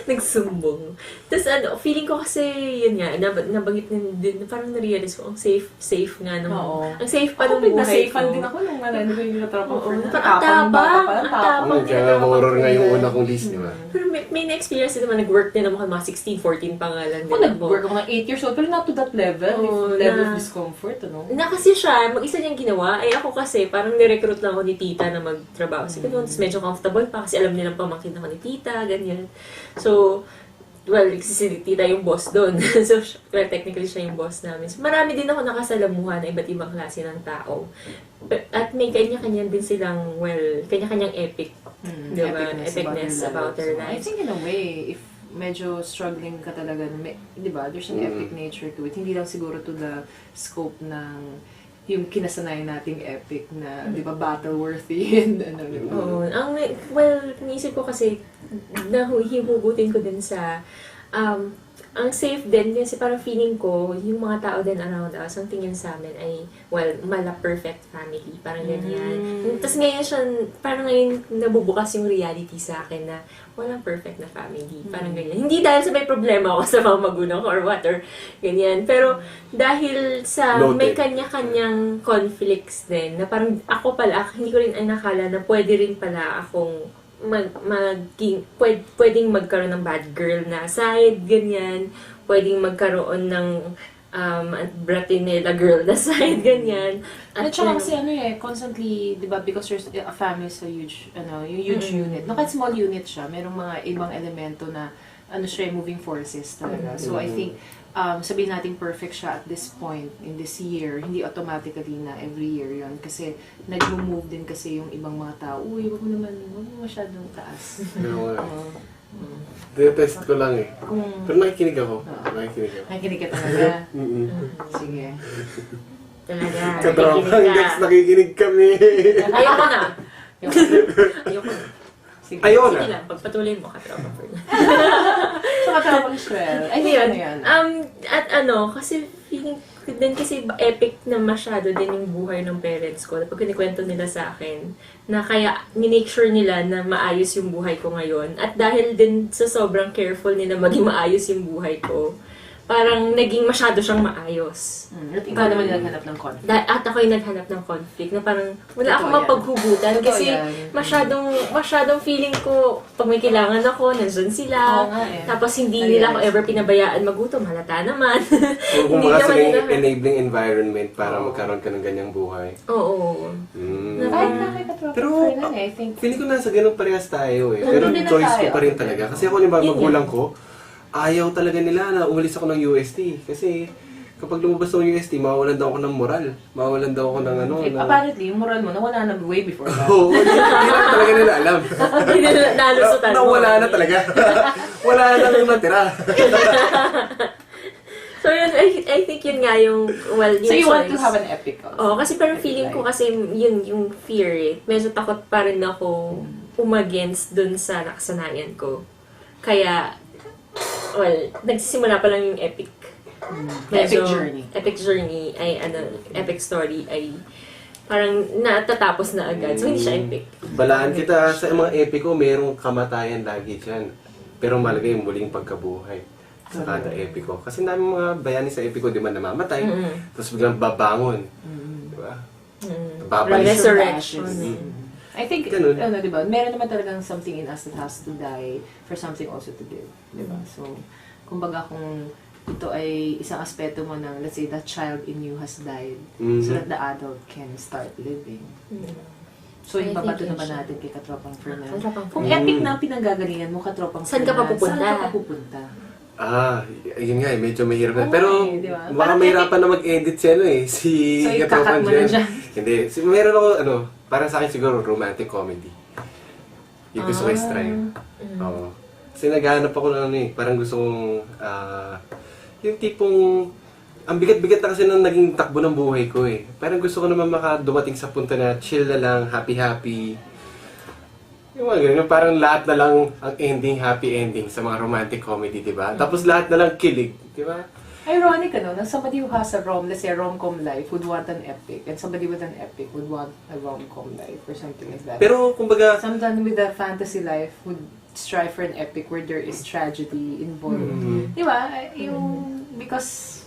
Nagsumbong. Tapos feeling ko kasi, yun nga, nabanggit din, parang na-realize ko, ang safe nga nung, Oo. ang safe pa Ako nung buhay pinasafean ko. din ako nung narinig ko yung Katropang Oo, Fernan. parang tabang, ang tabang. Kaya horror nga yung una kong list, di ba? Pero may na-experience din naman, nag-work din ako mga 16, 14 pa nga lang Ako nag-work ako ng 8 years old, pero not to that level. Oo, Level of na- discomfort, ano? Na kasi siya, mag-isa niyang ginawa. Eh ako kasi, parang ni-recruit lang ako ni tita na magtrabaho. Kasi ganun, tapos medyo comfortable pa kasi alam nilang pamangkin ako ni tita, ganyan. So, well, si tita yung boss doon. So, well, technically siya yung boss namin. So, marami din ako nakasalamuhan na iba't ibang klase ng tao. At may kanya-kanya din silang, well, kanya-kanyang epic. Di ba? Epicness about their I lives. think in a way, if medyo struggling ka talaga, di ba, there's an epic nature to it. Hindi lang siguro to the scope ng yung kinasanayan nating epic na, di ba, battle-worthy and ano, di ba? Oo. Well, naisip ko kasi, nahihugutin ko din sa, ang safe din kasi parang feeling ko, yung mga tao din around us, ang tingin sa amin ay, well, mala-perfect family, parang ganyan. Tapos ngayon siya, parang ngayon nabubukas yung reality sa akin na walang perfect na family, parang ganyan. Hindi dahil sa may problema ako sa mga magulang ko or what, or ganyan. Pero dahil sa may Noted. kanya-kanyang conflicts din, na parang ako pala, hindi ko rin nakala na pwede rin pala akong pwedeng magkaroon ng bad girl na side, ganyan. Pwedeng magkaroon ng Bratinella girl na side, ganyan. At saka kasi constantly, di ba, because there's a family is a huge, yung huge unit. No, kahit small unit siya, merong mga ibang elemento na, siya, moving forces talaga. So, I think, sabihin natin perfect siya at this point, in this year, hindi automatically na every year yon kasi nag-move din kasi yung ibang mga tao, uy, wag mo masyadong taas. Pero, Oo. test ko lang eh. Kung Pero nakikinig ako. Nakikinig ako. nakikinig ka talaga, Mm-mm. sige. Talaga. Katropang nakikinig next, ka. nakikinig kami. Ayoko na. Ayoko na. Sige. Ayoko Sige na. lang, pagpatuloy mo, Katropa Fernan. Sa katapang swell. Ay, hindi Yun. ano yan. At kasi feeling ko din kasi epic na masyado din yung buhay ng parents ko. Pag kinikwento nila sa akin, na kaya minake sure nila na maayos yung buhay ko ngayon. At dahil din sa sobrang careful nila maging maayos yung buhay ko, parang naging masyado siyang maayos. At ikaw naman yung naghanap ng conflict. At ako'y naghanap ng conflict na parang wala Totoo akong yan. mapaghugutan Totoo kasi yan. masyadong feeling ko pag may kailangan ako, nandun sila. Oo nga eh. Tapos hindi Ay, nila yes. ako ever pinabayaan magutom, halata naman. So, kung Hindi mga naman sila yung nila- enabling environment para magkaroon ka ng ganyang buhay. Oo. Mm. Kahit na kay katapang Pero, Fernan I think. Feeling ko nasa ganun parehas tayo eh. Pero Nandun din na choice ko tayo. pa rin talaga. Kasi ako, yung mga Yun magulang ko, ayaw talaga nila na umalis ako ng UST. Kasi kapag lumabas ako ng UST, mawawalan daw ako ng moral. Mawawalan daw ako ng ano. Apparently, yung moral mo, nawala na way before that. Oo, hindi lang talaga nila alam. Hindi nila nalusutan mo. Nawala na talaga. Wala na lang natira. So yun, I think yun nga yung, well, yung So you want to choice. have an epic also. Oo, kasi parang feeling ko kasi yun yung fear eh. Medyo takot pa rin ako umagainst dun sa nakasanayan ko. Kaya, well, nagsisimula pa lang yung epic. Epic journey. Epic journey ay, epic story ay parang natatapos na agad. So, hindi siya epic. Balaan kita sa mga epiko, merong kamatayan lagi dyan. Pero malagay yung muling pagkabuhay sa kada epiko. Kasi namin mga bayani sa epiko, di man namamatay, tapos biglang babangon. Di ba? Babalik. Resurrection. I think, Ganun. diba, meron naman talagang something in us that has to die for something also to give. Diba? So, kumbaga kung ito ay isang aspeto mo ng, let's say, the child in you has died so that the adult can start living. So, I yung think babato yun naman siya. natin kay Katropang Fernan. Katropang Kung Fernan. epic na ang pinanggagalingan mo, Katropang Saan ka pa Fernan, pupunta? Saan ka pa pupunta? Yun nga eh, medyo mahirap na. Oo Pero, eh, di ba? baka Parang mahirapan na mag-edit si ano eh, si So, Katropan ikakat mo na dyan. Hindi, meron ako, para sa akin siguro, romantic comedy. Yung gusto ko i-try. Oo. Kasi naghahanap ako ng parang gusto kong, yung tipong, ang bigat-bigat na kasi nang naging takbo ng buhay ko eh. Parang gusto ko naman dumating sa punto na chill na lang, happy-happy. Yung mga ganun, parang lahat na lang ang ending, happy ending sa mga romantic comedy, di ba? Tapos lahat na lang kilig, di ba? Ironic, na somebody who has a let's say, a rom-com life would want an epic, and somebody with an epic would want a rom-com life, or something like that. Pero, kumbaga, Sometimes with a fantasy life would strive for an epic where there is tragedy involved. Di ba? Because,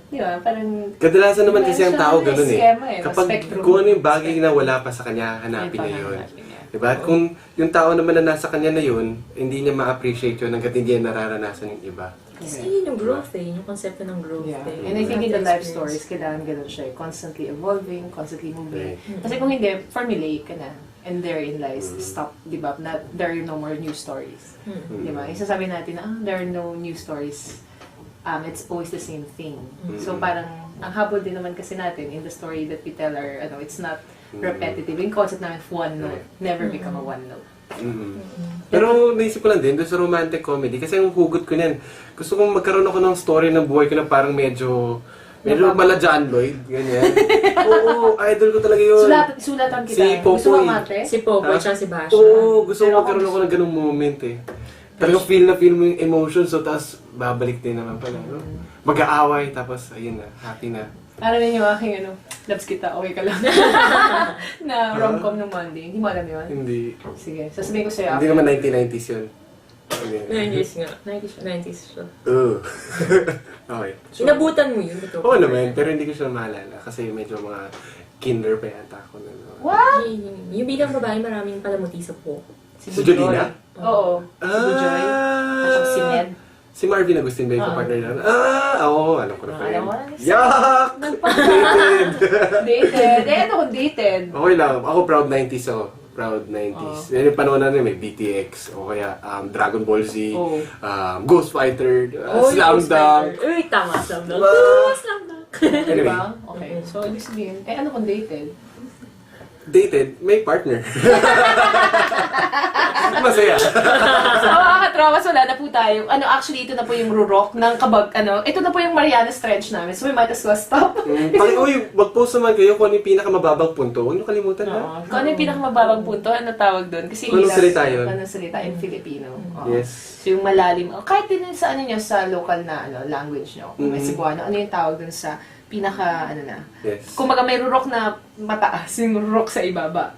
di ba, parang... kadalasan naman kasi ang tao Meron ganun siyang eh. eskema eh, Kapag spectrum. kung ano yung bagay na wala pa sa kanya, hanapin May niya yun. panghanapin niya. Diba? At kung yung tao naman na nasa kanya na yun, hindi niya ma-appreciate yun hanggat hindi niya nararanasan yung iba. Kasi yun yung growth eh. Yung konsepto ng growth Yeah. eh. And I think in the life Experience. stories, kailangan ganun siya. Constantly evolving, constantly moving. Right. Kasi kung hindi, formulaic ka na. And therein lies, stop, di ba? There are no more new stories. Di ba? Yung sasabihin natin na, there are no new stories. It's always the same thing. So parang, ang habol din naman kasi natin in the story that we tell it's not repetitive. Yung concept namin, one note. Never become a one note. Pero naisip ko lang din, doon sa romantic comedy, kasi ang hugot ko niyan, gusto kong magkaroon ako ng story ng buhay ko na parang medyo mala John Lloyd, ganyan. Oo, idol ko talaga yun. Sulatan kita. Si Gusto mo Popoy. mate? Si Popoy Ha? tsaka si Basha. Oo, gusto Pero ko magkaroon ako ng ganung moment eh. Talagang feel mo yung emotions, so tapos babalik din naman pala, no? Mag-aaway, tapos ayun na, happy na. Ano rin yung aking loves kita, okay ka lang. na rom-com ng Monday. Hindi mo alam yun? Hindi. Sige, sasabihin ko sa'yo. Hindi naman 1990s yun. Hindi. 90s nga. 90s siya. Okay. Inabutan mo yun. Ito. Oo naman, pero hindi ko siya maalala kasi medyo mga kinder pa yata ako. What? Yung bilang babae, maraming palamuti sa po. Si Jolina? Oo. Si Bujoy. At saka si Ned. Si Marvin Agustin ba yung partner niya? Oo, alam ko na pa Alam yun. mo na. Yuck! Dated! Dated. Ano kung dated? Okay lang, ako proud 90s ako. Proud 90s. Yan yung panahon na may BTX, o kaya Dragon Ball Z, Oh. Ghost Fighter, Oh, Slam yung Spider. Dunk. Uy, tama. Slam Dunk. Diba? Slam Dunk. Anyway, Diba? Okay. So, ibig sabihin, ano kung dated? dated, may partner. Masaya. So, mga katropas, wala na po tayo. Actually, ito na po yung rurok ng ito na po yung Mariana Stretch namin. So, we might as well stop. Mag-post naman kayo kung ano yung pinakamababang punto. Huwag niyo kalimutan, ha? Kung ano yung pinakamababang punto, ano tawag doon? Kasi Kung anong salita yun. Anong salita in Filipino. Oo. Yes. So, yung malalim. Kahit din sa nyo, sa local na language nyo. Kung may Cebuano, ano yung tawag doon sa pinaka, Yes. Kung may rurok na mataas, yung rurok sa ibaba.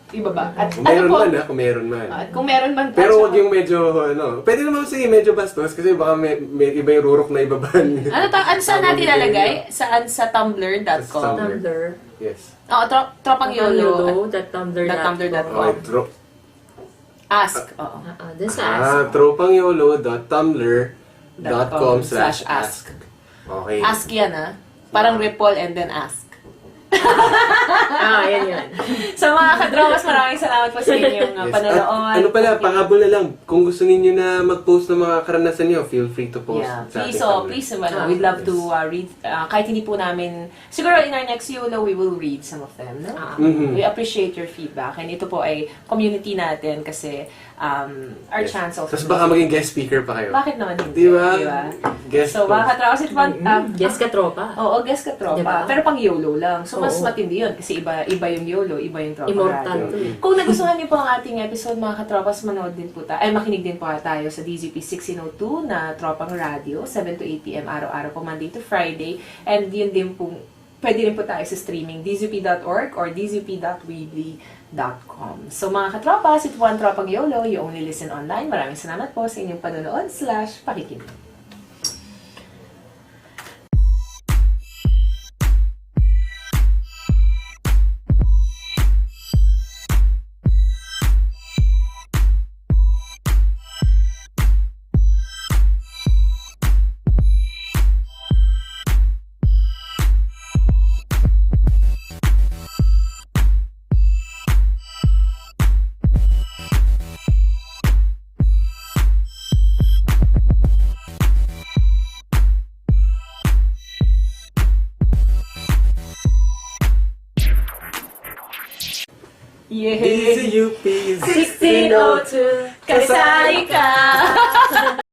At Kung meron ano po, man, ha? Kung meron man. At kung meron man. Pero at huwag yung medyo, pwede naman sige medyo bastos kasi baka may iba yung rurok na ibaban. Ano saan natin lalagay? Saan? Sa tumblr.com. Sa Tumblr. Yes. Oo, tropang yolo. Tumblr.com. Okay, Ask. Oo. Dun sa ask. tropangYolo.tumblr.com/ask. Okay. Ask yan Parang ripple and then ask. Yan. So mga kadramas, maraming salamat po sa inyong Yes. panonood. At ano pala, panghabol na lang. Kung gusto niyo na mag-post ng mga karanasan niyo, feel free to post Yeah, sa please, ating Tumblr. please we'd love to read, kahit hindi po namin, siguro in our next YOLO, we will read some of them, no? We appreciate your feedback, and ito po ay community natin kasi our Yes. chance also. Tapos baka maging guest speaker pa kayo. Bakit naman hindi? Diba? Guest So, mga katrawas, ito Guess ka tropa. Oo, guest ka tropa. Diba? Pero pang YOLO lang. So, mas Oo. matindi yun. Kasi iba yung YOLO, iba yung tropa Immortal radio. to eh. Kung nagustuhan niyo po ang ating episode, mga katropas, manood din po makinig din po tayo sa DZP 1602 na Tropang Radio, 7 to 8 p.m. araw-araw po, Monday to Friday. And yun din po, pwede rin po tayo sa streaming, dzp.org or dzp.weebly.com. So mga katropas, ito po ang Tropang YOLO, you only listen online. Maraming salamat po sa inyong panonood/pakikinig. Yeah! DZUP 1602, kasali ka!